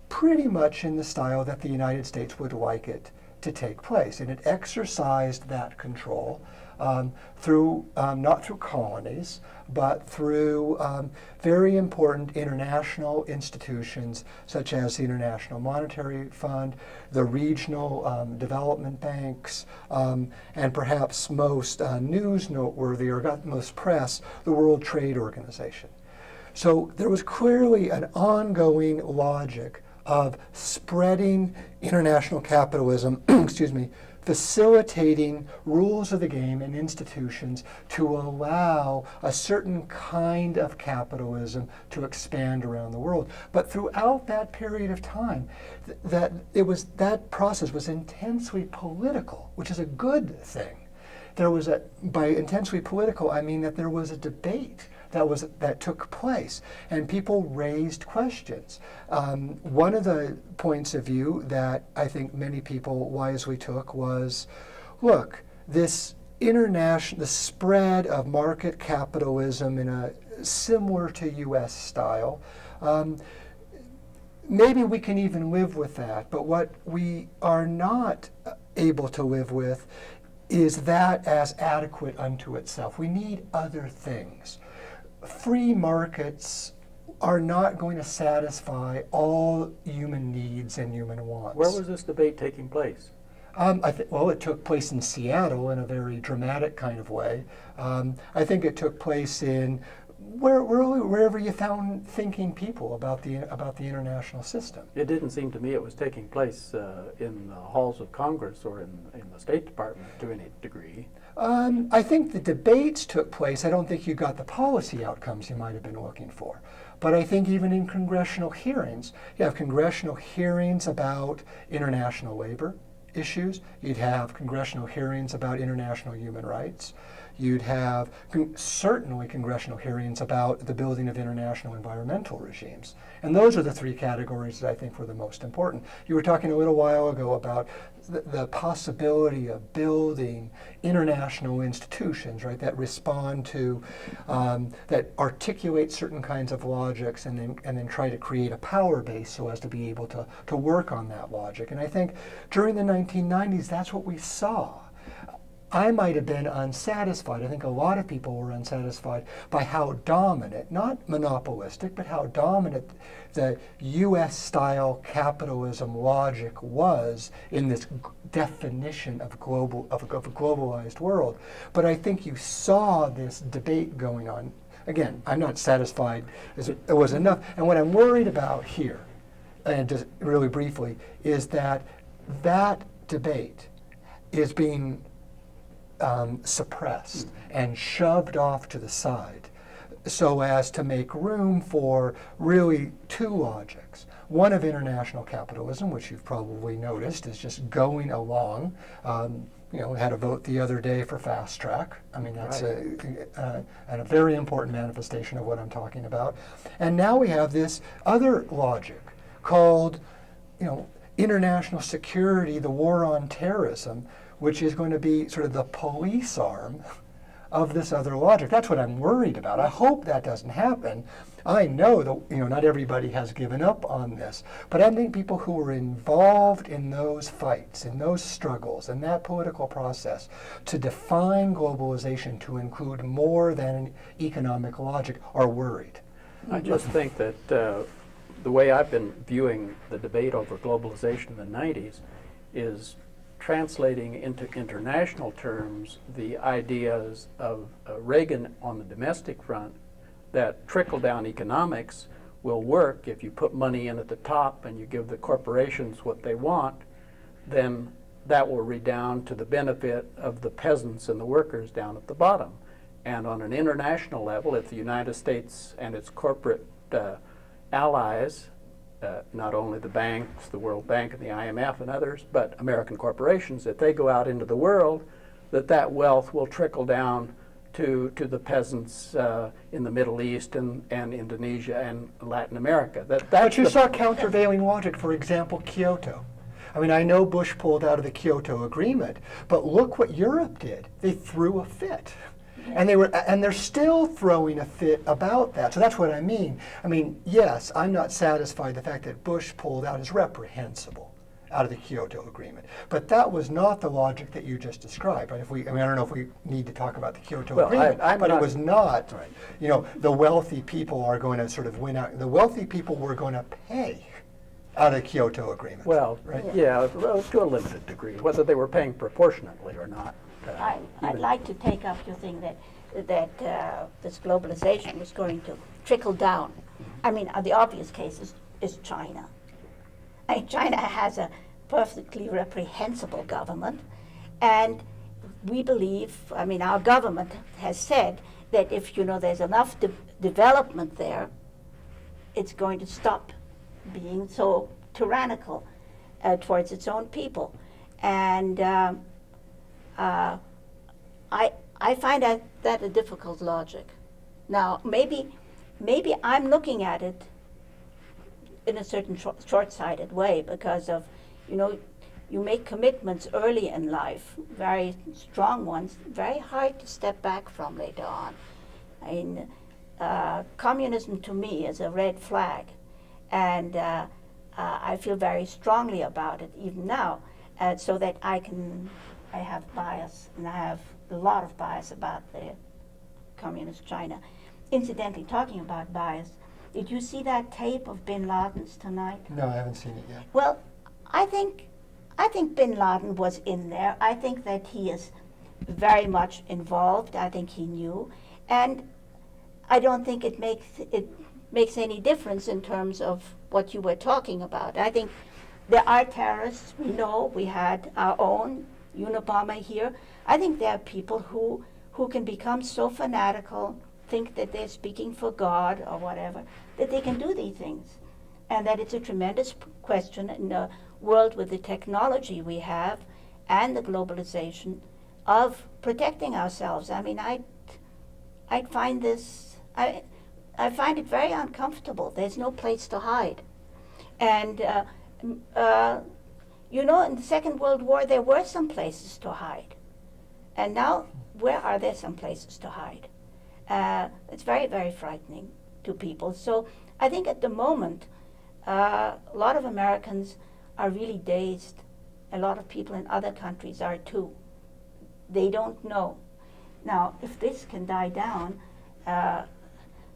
Speaker 3: pretty much in the style that the United States would like it to take place. And it exercised that control through, not through colonies, but through very important international institutions such as the International Monetary Fund, the regional development banks, and perhaps most news noteworthy or got most press, the World Trade Organization. So there was clearly an ongoing logic of spreading international capitalism, excuse me, facilitating rules of the game and institutions to allow a certain kind of capitalism to expand around the world. But throughout that period of time, that process was intensely political, which is a good thing. By intensely political, I mean that there was a debate that took place, and people raised questions. One of the points of view that I think many people wisely took was, look, the spread of market capitalism in a similar to U.S. style, maybe we can even live with that, but what we are not able to live with is that as adequate unto itself. We need other things. Free markets are not going to satisfy all human needs and human wants.
Speaker 1: Where was this debate taking place?
Speaker 3: Well, it took place in Seattle in a very dramatic kind of way. I think it took place in wherever you found thinking people about the international system.
Speaker 1: It didn't seem to me it was taking place in the halls of Congress or in the State Department to any degree.
Speaker 3: I think the debates took place. I don't think you got the policy outcomes you might have been looking for. But I think even in congressional hearings, you have congressional hearings about international labor issues. You'd have congressional hearings about international human rights. You'd have certainly congressional hearings about the building of international environmental regimes. And those are the three categories that I think were the most important. You were talking a little while ago about the possibility of building international institutions, right, that respond to, that articulate certain kinds of logics and then try to create a power base so as to be able to work on that logic. And I think during the 1990s, that's what we saw. I might have been unsatisfied. I think a lot of people were unsatisfied by how dominant, not monopolistic, but how dominant the US-style capitalism logic was in this definition of a globalized world. But I think you saw this debate going on. Again, I'm not satisfied as it was enough. And what I'm worried about here, and just really briefly, is that that debate is being suppressed and shoved off to the side so as to make room for really two logics. One of international capitalism, which you've probably noticed, is just going along. We had a vote the other day for fast track. I mean, that's a very important manifestation of what I'm talking about. And now we have this other logic called, international security, the war on terrorism, which is going to be sort of the police arm of this other logic. That's what I'm worried about. I hope that doesn't happen. I know that not everybody has given up on this, but I think people who are involved in those fights, in those struggles, in that political process to define globalization to include more than an economic logic are worried.
Speaker 1: I just think that the way I've been viewing the debate over globalization in the 90s is translating into international terms the ideas of Reagan on the domestic front, that trickle-down economics will work if you put money in at the top and you give the corporations what they want, then that will redound to the benefit of the peasants and the workers down at the bottom. And on an international level, if the United States and its corporate allies, not only the banks, the World Bank and the IMF and others, but American corporations, if they go out into the world, that wealth will trickle down to the peasants in the Middle East and Indonesia and Latin America.
Speaker 3: But you saw countervailing logic, for example, Kyoto. I mean, I know Bush pulled out of the Kyoto Agreement, but look what Europe did. They threw a fit. And they're still throwing a fit about that. So that's what I mean. I mean, yes, I'm not satisfied. The fact that Bush pulled out is reprehensible out of the Kyoto Agreement. But that was not the logic that you just described. Right? I don't know if we need to talk about the Kyoto Agreement, but it was not. Right. The wealthy people are going to sort of win out. The wealthy people were going to pay out of the Kyoto Agreement.
Speaker 1: Well, right? Yeah, to a limited degree, whether they were paying proportionately or not.
Speaker 2: I'd like to take up your thing that this globalization was going to trickle down. I mean, the obvious case is China. China has a perfectly reprehensible government, and we believe, our government has said that if there's enough development there, it's going to stop being so tyrannical towards its own people. And I find that a difficult logic. Now, maybe I'm looking at it in a certain short-sighted way because of, you make commitments early in life, very strong ones, very hard to step back from later on. Communism to me is a red flag, and I feel very strongly about it even now, so that I have bias, and I have a lot of bias about the communist China. Incidentally, talking about bias, did you see that tape of bin Laden's tonight?
Speaker 3: No, I haven't seen it yet.
Speaker 2: Well, I think bin Laden was in there. I think that he is very much involved. I think he knew, and I don't think it makes any difference in terms of what you were talking about. I think there are terrorists. We know we had our own Unabomber here. I think there are people who can become so fanatical, think that they're speaking for God or whatever, that they can do these things. And that it's a tremendous question in a world with the technology we have and the globalization of protecting ourselves. I find this, I find it very uncomfortable. There's no place to hide. And in the Second World War, there were some places to hide. And now, where are there some places to hide? It's very, very frightening to people. So I think at the moment, a lot of Americans are really dazed. A lot of people in other countries are too. They don't know. Now, if this can die down,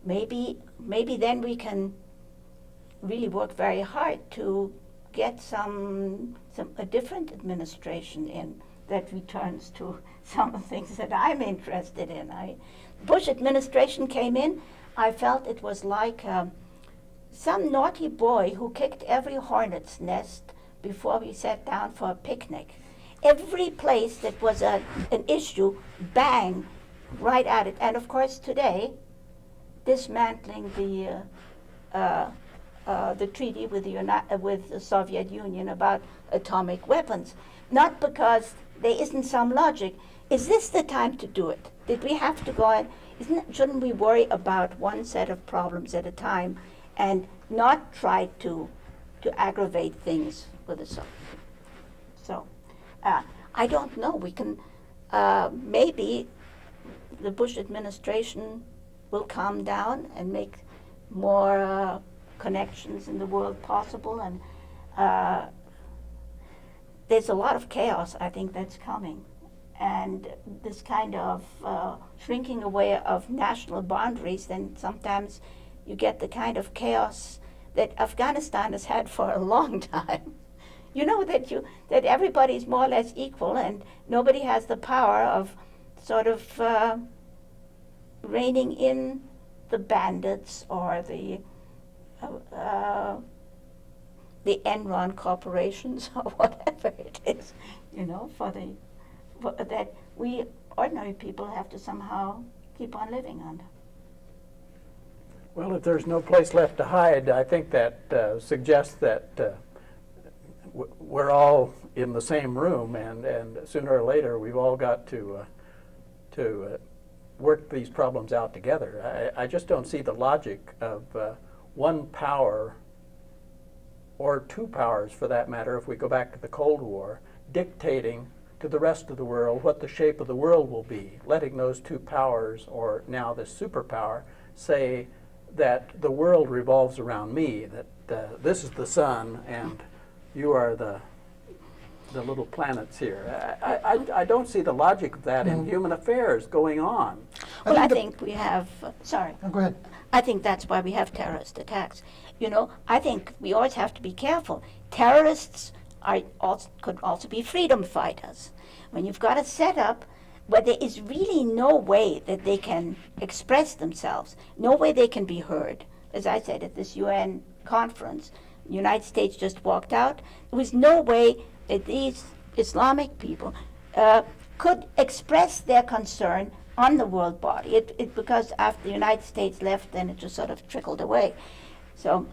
Speaker 2: maybe then we can really work very hard to get a different administration in that returns to some of the things that I'm interested in. Bush administration came in, I felt it was like some naughty boy who kicked every hornet's nest before we sat down for a picnic. Every place that was an issue, bang, right at it. And of course today, dismantling the treaty with the Soviet Union about atomic weapons. Not because there isn't some logic. Is this the time to do it? Did we have to go in? Shouldn't we worry about one set of problems at a time and not try to aggravate things with the Soviet? So, I don't know. We can, maybe the Bush administration will calm down and make more connections in the world possible. And there's a lot of chaos, I think, that's coming. And this kind of shrinking away of national boundaries, then sometimes you get the kind of chaos that Afghanistan has had for a long time. You know that everybody's more or less equal and nobody has the power of sort of reining in the bandits or the Enron corporations or whatever it is, that we ordinary people have to somehow keep on living under.
Speaker 1: Well, if there's no place left to hide, I think that suggests that we're all in the same room, and sooner or later we've all got to work these problems out together. I just don't see the logic of one power, or two powers for that matter, if we go back to the Cold War, dictating to the rest of the world what the shape of the world will be, letting those two powers, or now this superpower, say that the world revolves around me, that this is the sun and you are the little planets here. I don't see the logic of that in human affairs going on.
Speaker 2: Well, I think we have, sorry.
Speaker 3: Oh, go ahead.
Speaker 2: I think that's why we have terrorist attacks. I think we always have to be careful. Terrorists could also be freedom fighters. When you've got a setup where there is really no way that they can express themselves, no way they can be heard. As I said at this UN conference, the United States just walked out. There was no way that these Islamic people could express their concern on the world body. Because after the United States left, then it just sort of trickled away. So.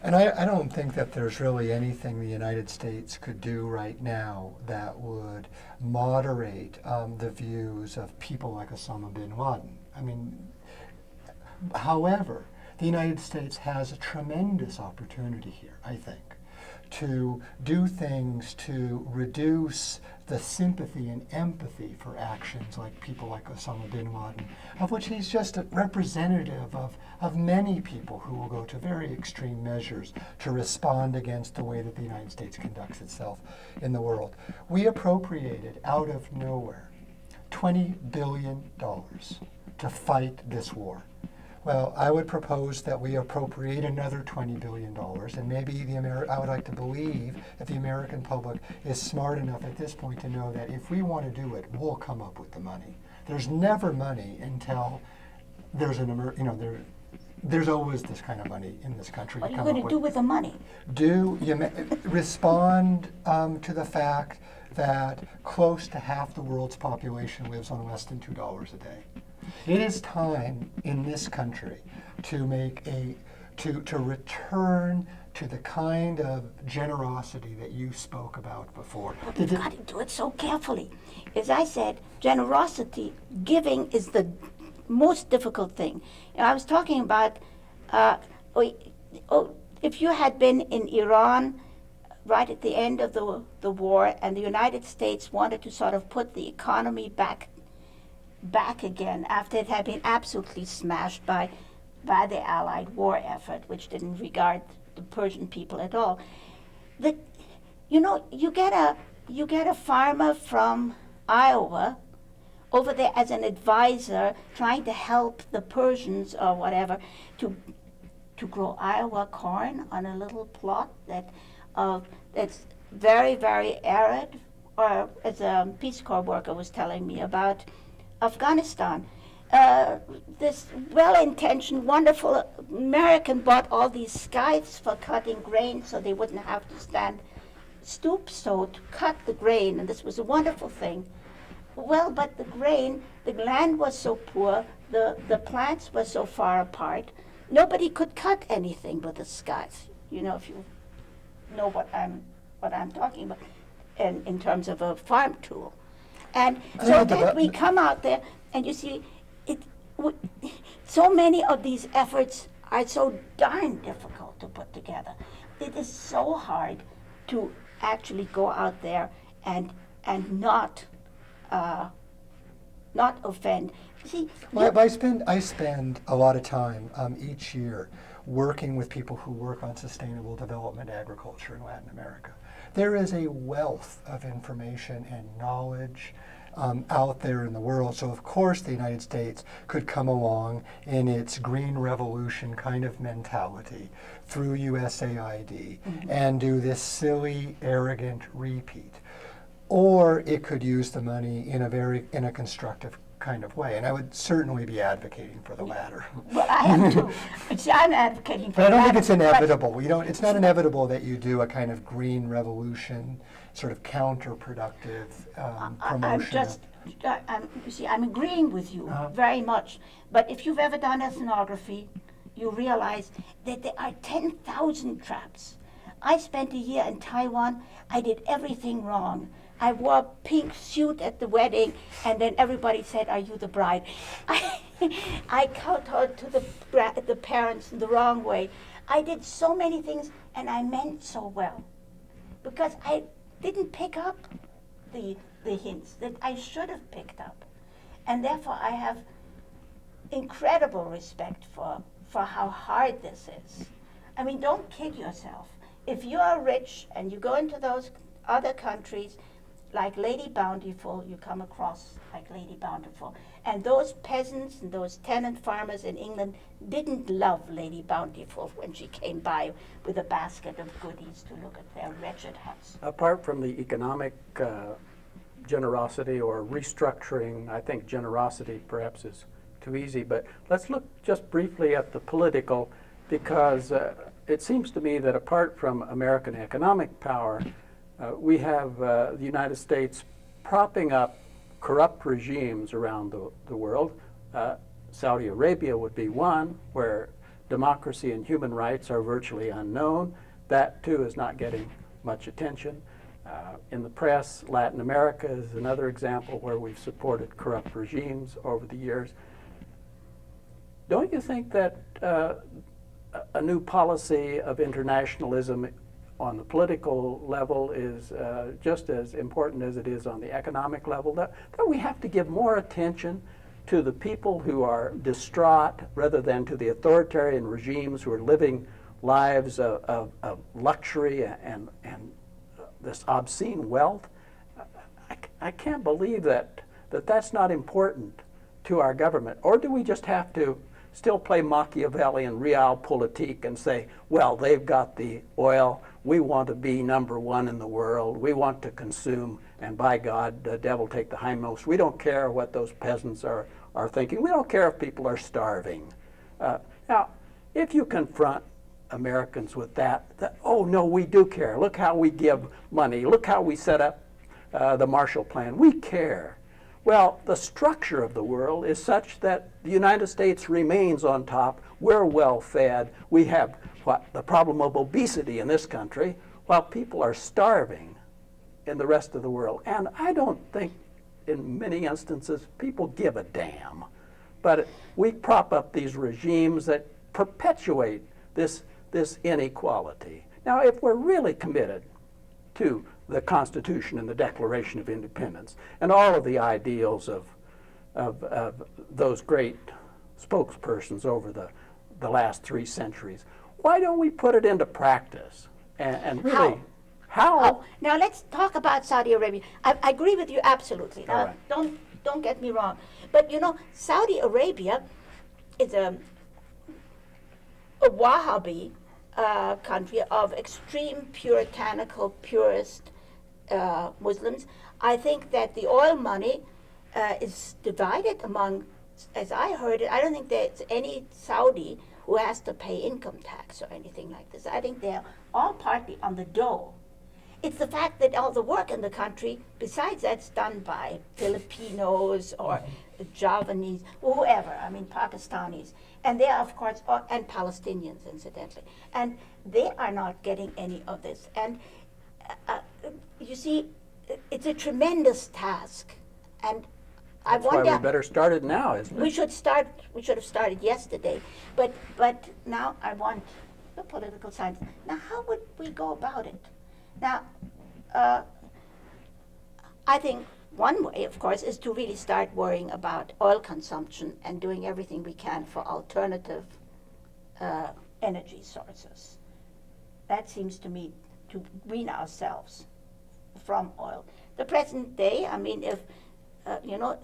Speaker 3: And I don't think that there's really anything the United States could do right now that would moderate the views of people like Osama bin Laden. I mean, however, the United States has a tremendous opportunity here, I think, to do things to reduce the sympathy and empathy for actions like people like Osama bin Laden, of which he's just a representative of many people who will go to very extreme measures to respond against the way that the United States conducts itself in the world. We appropriated out of nowhere $20 billion to fight this war. Well, I would propose that we appropriate another $20 billion, and maybe I would like to believe that the American public is smart enough at this point to know that if we want to do it, we'll come up with the money. There's never money until there's there's always this kind of money in this country.
Speaker 2: What are you going to do with the money?
Speaker 3: Respond to the fact that close to half the world's population lives on less than $2 a day. It is time in this country to return to the kind of generosity that you spoke about before.
Speaker 2: But we've got to do it so carefully. As I said, generosity, giving is the most difficult thing. And I was talking about if you had been in Iran right at the end of the war and the United States wanted to sort of put the economy back again after it had been absolutely smashed by the Allied war effort, which didn't regard the Persian people at all. You get a farmer from Iowa, over there as an advisor, trying to help the Persians or whatever to grow Iowa corn on a little plot that's very, very arid. Or as a Peace Corps worker was telling me about Afghanistan. This well-intentioned, wonderful American bought all these scythes for cutting grain so they wouldn't have to stoop so to cut the grain, and this was a wonderful thing. Well, but the land was so poor, the plants were so far apart, nobody could cut anything with a scythe. You know, if you know what I'm talking about in terms of a farm tool. And so then we come out there, and you see, so many of these efforts are so darn difficult to put together. It is so hard to actually go out there and not offend. See,
Speaker 3: Well, I spend a lot of time each year working with people who work on sustainable development agriculture in Latin America. There is a wealth of information and knowledge out there in the world. So of course the United States could come along in its green revolution kind of mentality through USAID and do this silly, arrogant repeat. Or it could use the money in a constructive kind of way. And I would certainly be advocating for the latter.
Speaker 2: Well, I am too. I'm advocating for
Speaker 3: But I don't
Speaker 2: that,
Speaker 3: think it's inevitable. It's not inevitable that you do a kind of green revolution, sort of counterproductive promotion.
Speaker 2: I'm agreeing with you very much. But if you've ever done ethnography, you realize that there are 10,000 traps. I spent a year in Taiwan. I did everything wrong. I wore a pink suit at the wedding, and then everybody said, "Are you the bride?" I kowtowed to the parents the wrong way. I did so many things, and I meant so well, because I didn't pick up the hints that I should have picked up, and therefore I have incredible respect for how hard this is. I mean, don't kid yourself. If you are rich and you go into those other countries, like Lady Bountiful, you come across like Lady Bountiful. And those peasants and those tenant farmers in England didn't love Lady Bountiful when she came by with a basket of goodies to look at their wretched house.
Speaker 1: Apart from the economic generosity or restructuring, I think generosity perhaps is too easy, but let's look just briefly at the political, because it seems to me that apart from American economic power, we have the United States propping up corrupt regimes around the world. Saudi Arabia would be one, where democracy and human rights are virtually unknown. That too is not getting much attention. In the press, Latin America is another example where we've supported corrupt regimes over the years. Don't you think that a new policy of internationalism on the political level is just as important as it is on the economic level, that we have to give more attention to the people who are distraught rather than to the authoritarian regimes who are living lives of luxury and this obscene wealth? I can't believe that's not important to our government. Or do we just have to still play Machiavellian realpolitik and say, well, they've got the oil, we want to be number one in the world, we want to consume, and by God, the devil take the hindmost. We don't care what those peasants are thinking. We don't care if people are starving. Now, if you confront Americans with that, oh no, we do care. Look how we give money. Look how we set up the Marshall Plan. We care. Well, the structure of the world is such that the United States remains on top. We're well fed. We have the problem of obesity in this country, while people are starving in the rest of the world. And I don't think in many instances people give a damn. But we prop up these regimes that perpetuate this inequality. Now, if we're really committed to the Constitution and the Declaration of Independence and all of the ideals of those great spokespersons over the last 3 centuries, why don't we put it into practice and really How?
Speaker 2: Oh, now let's talk about Saudi Arabia. I agree with you absolutely. Now,
Speaker 1: All right.
Speaker 2: don't get me wrong, but you know, Saudi Arabia is a Wahhabi country of extreme puritanical, purist Muslims. I think that the oil money is divided among, as I heard it, I don't think there's any Saudi who has to pay income tax or anything like this. I think they're all partly on the dole. It's the fact that all the work in the country, besides that's done by Filipinos or Javanese, or whoever, I mean Pakistanis, and they are, of course, and Palestinians, incidentally, and they are not getting any of this. And you see, it's a tremendous task, and I
Speaker 1: That's why
Speaker 2: wonder.
Speaker 1: we better start it now, isn't it?
Speaker 2: We should start. We should have started yesterday, but now I want the political science. Now, how would we go about it? Now, I think one way, of course, is to really start worrying about oil consumption and doing everything we can for alternative energy sources. That seems to me to wean ourselves from oil. The present day, I mean, if, you know,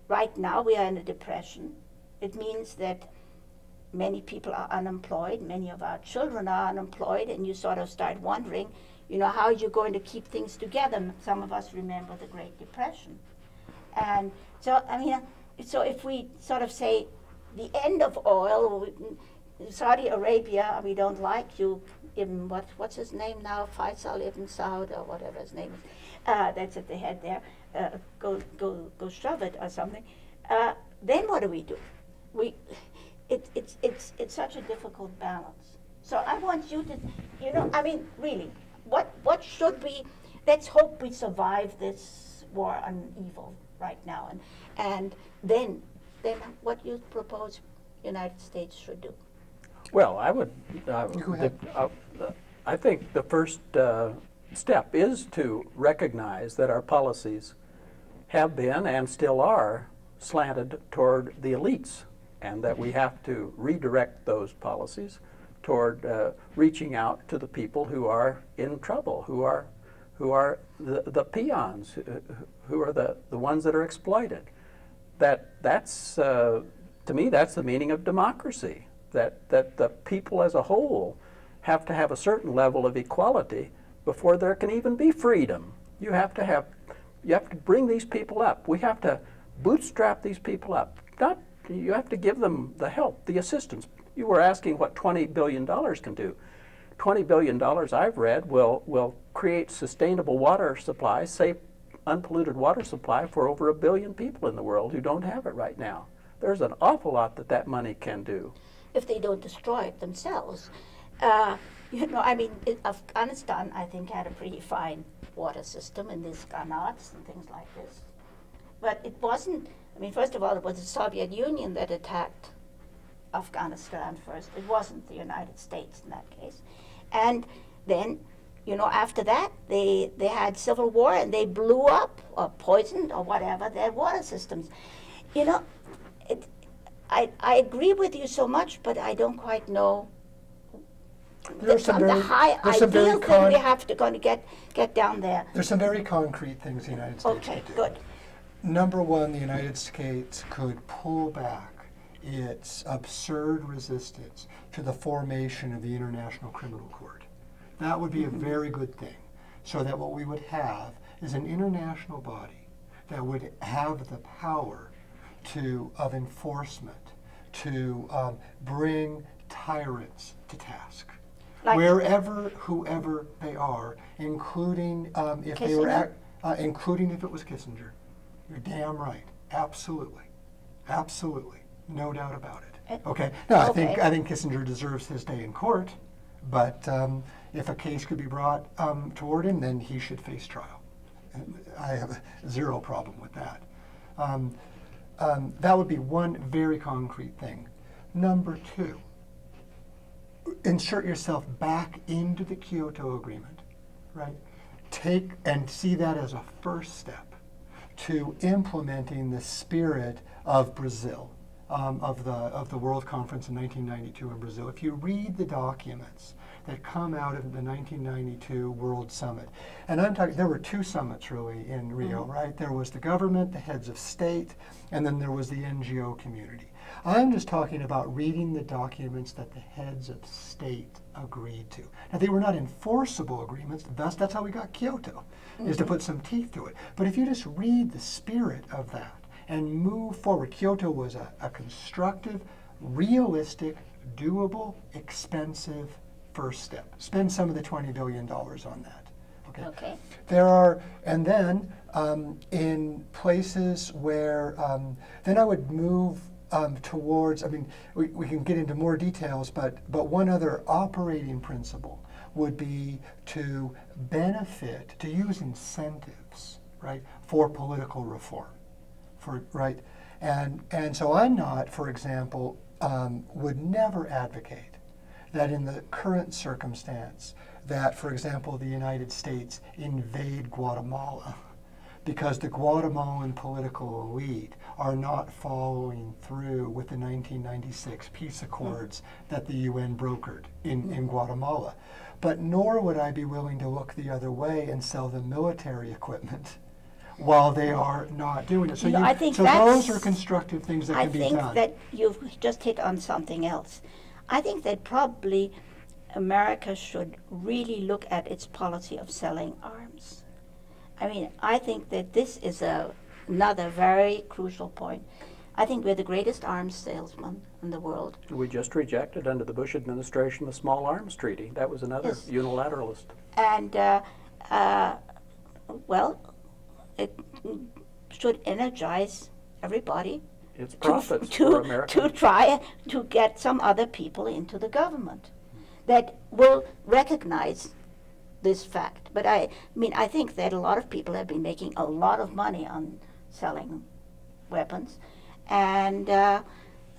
Speaker 2: right now we are in a depression. It means that many people are unemployed, many of our children are unemployed, and you sort of start wondering, you know, how you're going to keep things together. Some of us remember the Great Depression. And so, I mean, so if we sort of say the end of oil, Saudi Arabia, we don't like you, Ibn, what's his name now, Faisal Ibn Saud, or whatever his name is, that's at the head there, go shove it or something. Then what do? It's such a difficult balance. So I want you to, you know, I mean, really, what should we, let's hope we survive this war on evil right now, and then what you propose United States should do?
Speaker 1: Well, I would.
Speaker 3: Go ahead.
Speaker 1: I think the first step is to recognize that our policies have been and still are slanted toward the elites, and that we have to redirect those policies toward reaching out to the people who are in trouble, who are the peons, who are the ones that are exploited. That's to me, that's the meaning of democracy. That the people as a whole have to have a certain level of equality before there can even be freedom. You have to bring these people up. We have to bootstrap these people up. You have to give them the help, the assistance. You were asking what $20 billion can do. $20 billion, I've read, will create sustainable water supply, safe, unpolluted water supply for over 1 billion people in the world who don't have it right now. There's an awful lot that money can do.
Speaker 2: If they don't destroy it themselves. You know, I mean, Afghanistan, I think, had a pretty fine water system in these qanats and things like this. But it wasn't, I mean, first of all, it was the Soviet Union that attacked Afghanistan first. It wasn't the United States in that case. And then, you know, after that, they had civil war and they blew up or poisoned or whatever their water systems. You know, I agree with you so much, but I don't quite know.
Speaker 3: There's some
Speaker 2: the
Speaker 3: very-
Speaker 2: high
Speaker 3: there's some very
Speaker 2: ideal thing we have to going to get down there.
Speaker 3: There's some very concrete things the United States
Speaker 2: Okay,
Speaker 3: could do.
Speaker 2: good.
Speaker 3: Number one, the United States could pull back its absurd resistance to the formation of the International Criminal Court. That would be a very good thing, so that what we would have is an international body that would have the power of enforcement to bring tyrants to task.
Speaker 2: Like-
Speaker 3: Wherever, whoever they are, including if they were,
Speaker 2: Kissinger?
Speaker 3: including if it was Kissinger. You're damn right. Absolutely, absolutely, no doubt about it. Okay. Now
Speaker 2: Okay.
Speaker 3: I think Kissinger deserves his day in court, but if a case could be brought toward him, then he should face trial. I have zero problem with that. That would be one very concrete thing. Number two, insert yourself back into the Kyoto Agreement, right? Take and see that as a first step to implementing the spirit of Brazil, of the World Conference in 1992 in Brazil, if you read the documents that come out of the 1992 World Summit, and I'm talking, there were two summits really in Rio, right? There was the government, the heads of state, and then there was the NGO community. I'm just talking about reading the documents that the heads of state agreed to. Now, they were not enforceable agreements, thus that's how we got Kyoto, is to put some teeth to it. But if you just read the spirit of that and move forward, Kyoto was a constructive, realistic, doable, expensive first step. Spend some of the $20 billion on that.
Speaker 2: Okay.
Speaker 3: There are, and then in places where, then I would move towards, I mean, we can get into more details, but one other operating principle would be to benefit, to use incentives, right, for political reform, right? And so I'm not, for example, would never advocate that in the current circumstance that, for example, the United States invade Guatemala because the Guatemalan political elite are not following through with the 1996 peace accords that the UN brokered in Guatemala. But nor would I be willing to look the other way and sell them military equipment while they are not doing it. So,
Speaker 2: No, I think
Speaker 3: so
Speaker 2: that's-
Speaker 3: those are constructive things that can be done.
Speaker 2: I think that you've just hit on something else. I think that probably America should really look at its policy of selling arms. I mean, I think that this is another very crucial point. I think we're the greatest arms salesman in the world.
Speaker 1: We just rejected under the Bush administration the Small Arms Treaty. That was another
Speaker 2: Yes.
Speaker 1: unilateralist.
Speaker 2: And, well, it should energize everybody
Speaker 1: It's profits
Speaker 2: to
Speaker 1: for America.
Speaker 2: try to get some other people into the government that will recognize this fact. But I mean, I think that a lot of people have been making a lot of money on selling weapons, and are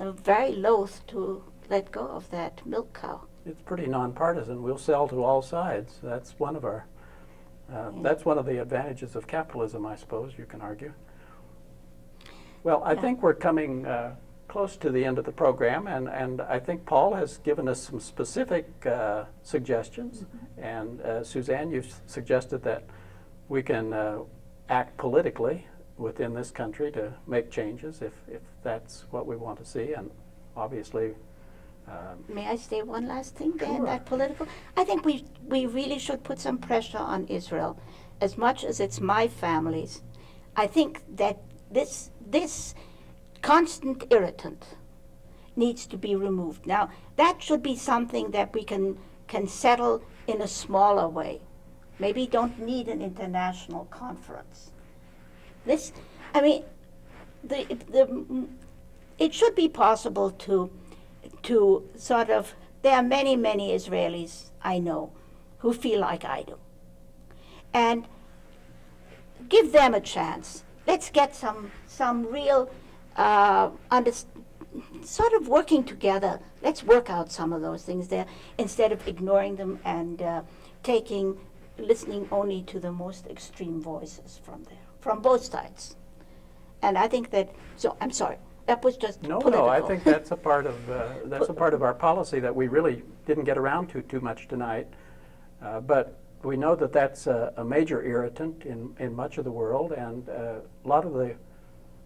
Speaker 2: very loath to let go of that milk cow.
Speaker 1: It's pretty nonpartisan. We'll sell to all sides. That's one of our. That's one of the advantages of capitalism, I suppose you can argue. Well, I think we're coming close to the end of the program, and I think Paul has given us some specific suggestions, and Suzanne, you've suggested that we can act politically within this country to make changes if that's what we want to see, and obviously.
Speaker 2: May I say one last thing there,
Speaker 1: Sure.
Speaker 2: that political? I think we really should put some pressure on Israel, as much as it's my family's. I think that this constant irritant needs to be removed. Now, that should be something that we can settle in a smaller way. Maybe don't need an international conference. This, I mean, it should be possible to sort of, there are many Israelis I know who feel like I do. And give them a chance. Let's get some real, sort of working together. Let's work out some of those things there instead of ignoring them and listening only to the most extreme voices from both sides. And I think that, so I'm sorry. That was just
Speaker 1: No,
Speaker 2: political.
Speaker 1: I think that's a part of our policy that we really didn't get around to too much tonight. But we know that that's a major irritant in much of the world, and a lot of the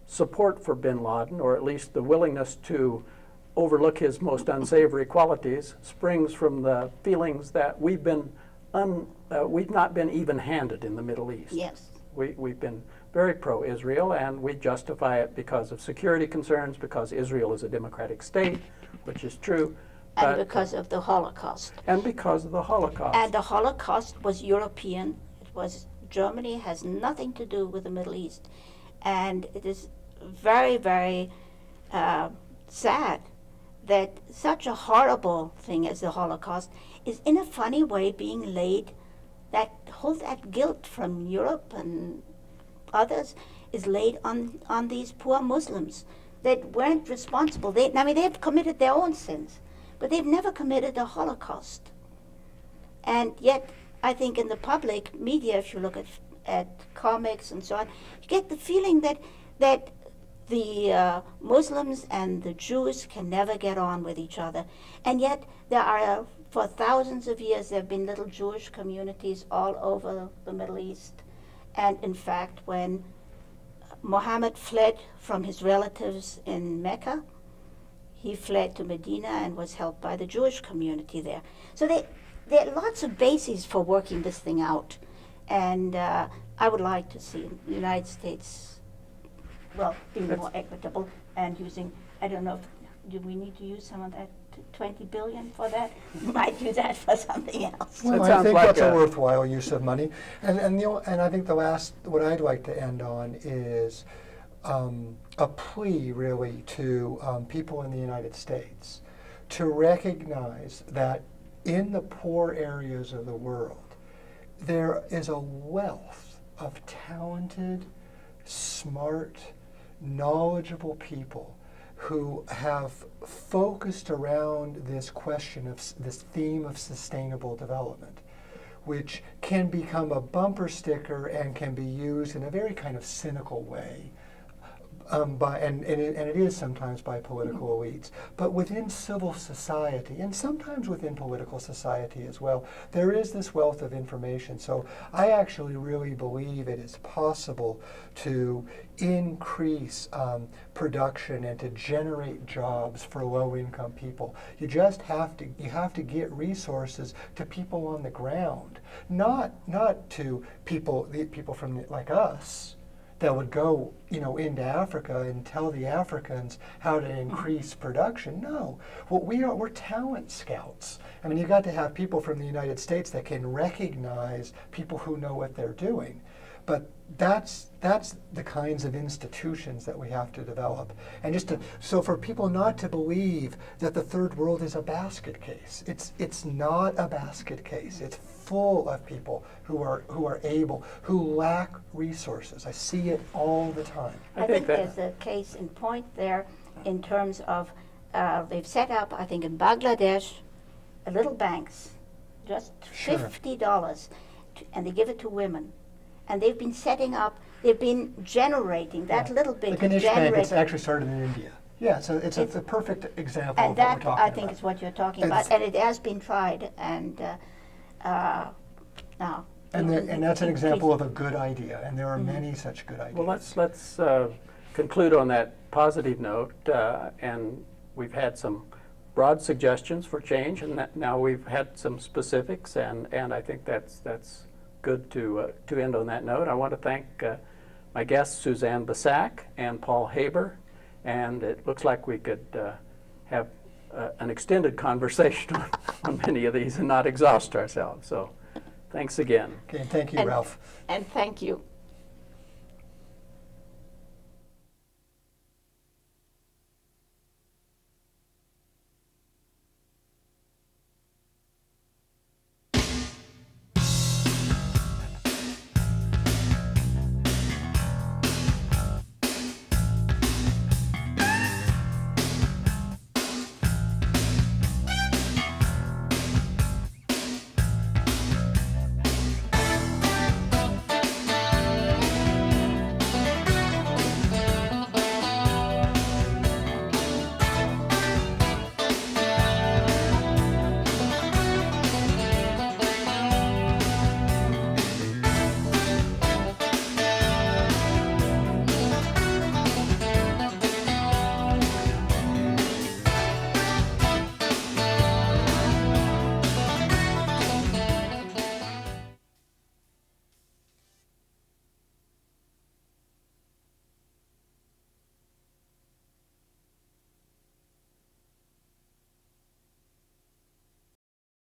Speaker 1: support for bin Laden, or at least the willingness to overlook his most unsavory qualities, springs from the feelings that we've not been even-handed in the Middle East.
Speaker 2: Yes.
Speaker 1: We've been very pro-Israel, and we justify it because of security concerns, because Israel is a democratic state, which is true.
Speaker 2: And because of the Holocaust.
Speaker 1: And because of the Holocaust.
Speaker 2: And the Holocaust was European. It was Germany, has nothing to do with the Middle East. And it is very, very sad that such a horrible thing as the Holocaust is in a funny way being laid, that guilt from Europe and others is laid on these poor Muslims that weren't responsible. They've committed their own sins, but they've never committed a Holocaust. And yet, I think in the public media, if you look at comics and so on, you get the feeling that the Muslims and the Jews can never get on with each other. And yet there are, for thousands of years, there have been little Jewish communities all over the Middle East. And in fact, when Muhammad fled from his relatives in Mecca, he fled to Medina and was helped by the Jewish community there. So there are lots of bases for working this thing out. And I would like to see the United States, well, being more equitable and using, I don't know, do we need to use some of that 20 billion for that? We might use that for something else.
Speaker 3: Well, I think that's a worthwhile use of money. And I think the last, what I'd like to end on is a plea really to people in the United States to recognize that in the poor areas of the world, there is a wealth of talented, smart, knowledgeable people who have focused around this question of this theme of sustainable development, which can become a bumper sticker and can be used in a very kind of cynical way. And it is sometimes by political elites, but within civil society, and sometimes within political society as well, there is this wealth of information. So I actually really believe it is possible to increase production and to generate jobs for low-income people. You just have to get resources to people on the ground, not to people from like us, that would go, into Africa and tell the Africans how to increase production. No, what we're talent scouts. I mean, you got to have people from the United States that can recognize people who know what they're doing. But that's the kinds of institutions that we have to develop. And so for people not to believe that the third world is a basket case, it's not a basket case. It's full of people who are able, who lack resources. I see it all the time.
Speaker 2: I think there's a case in point there in terms of they've set up, I think in Bangladesh, little banks, just
Speaker 3: Sure.
Speaker 2: $50, and they give it to women. And they've been generating that little bit
Speaker 3: Like
Speaker 2: of
Speaker 3: an Bank,
Speaker 2: generating.
Speaker 3: it's actually started in India. Yeah, so it's a perfect example
Speaker 2: And
Speaker 3: of what we're
Speaker 2: that,
Speaker 3: talking
Speaker 2: I think,
Speaker 3: about.
Speaker 2: is what you're talking
Speaker 3: And
Speaker 2: about. And it has been tried. And now.
Speaker 3: And that's an example of a good idea, and there are many such good ideas.
Speaker 1: Well, let's conclude on that positive note, and we've had some broad suggestions for change, and now we've had some specifics, and I think that's good to end on that note. I want to thank my guests, Suzanne Bessal and Paul Haber, and it looks like we could have an extended conversation on many of these and not exhaust ourselves. So thanks again.
Speaker 3: Okay, thank you, Ralph.
Speaker 2: And thank you.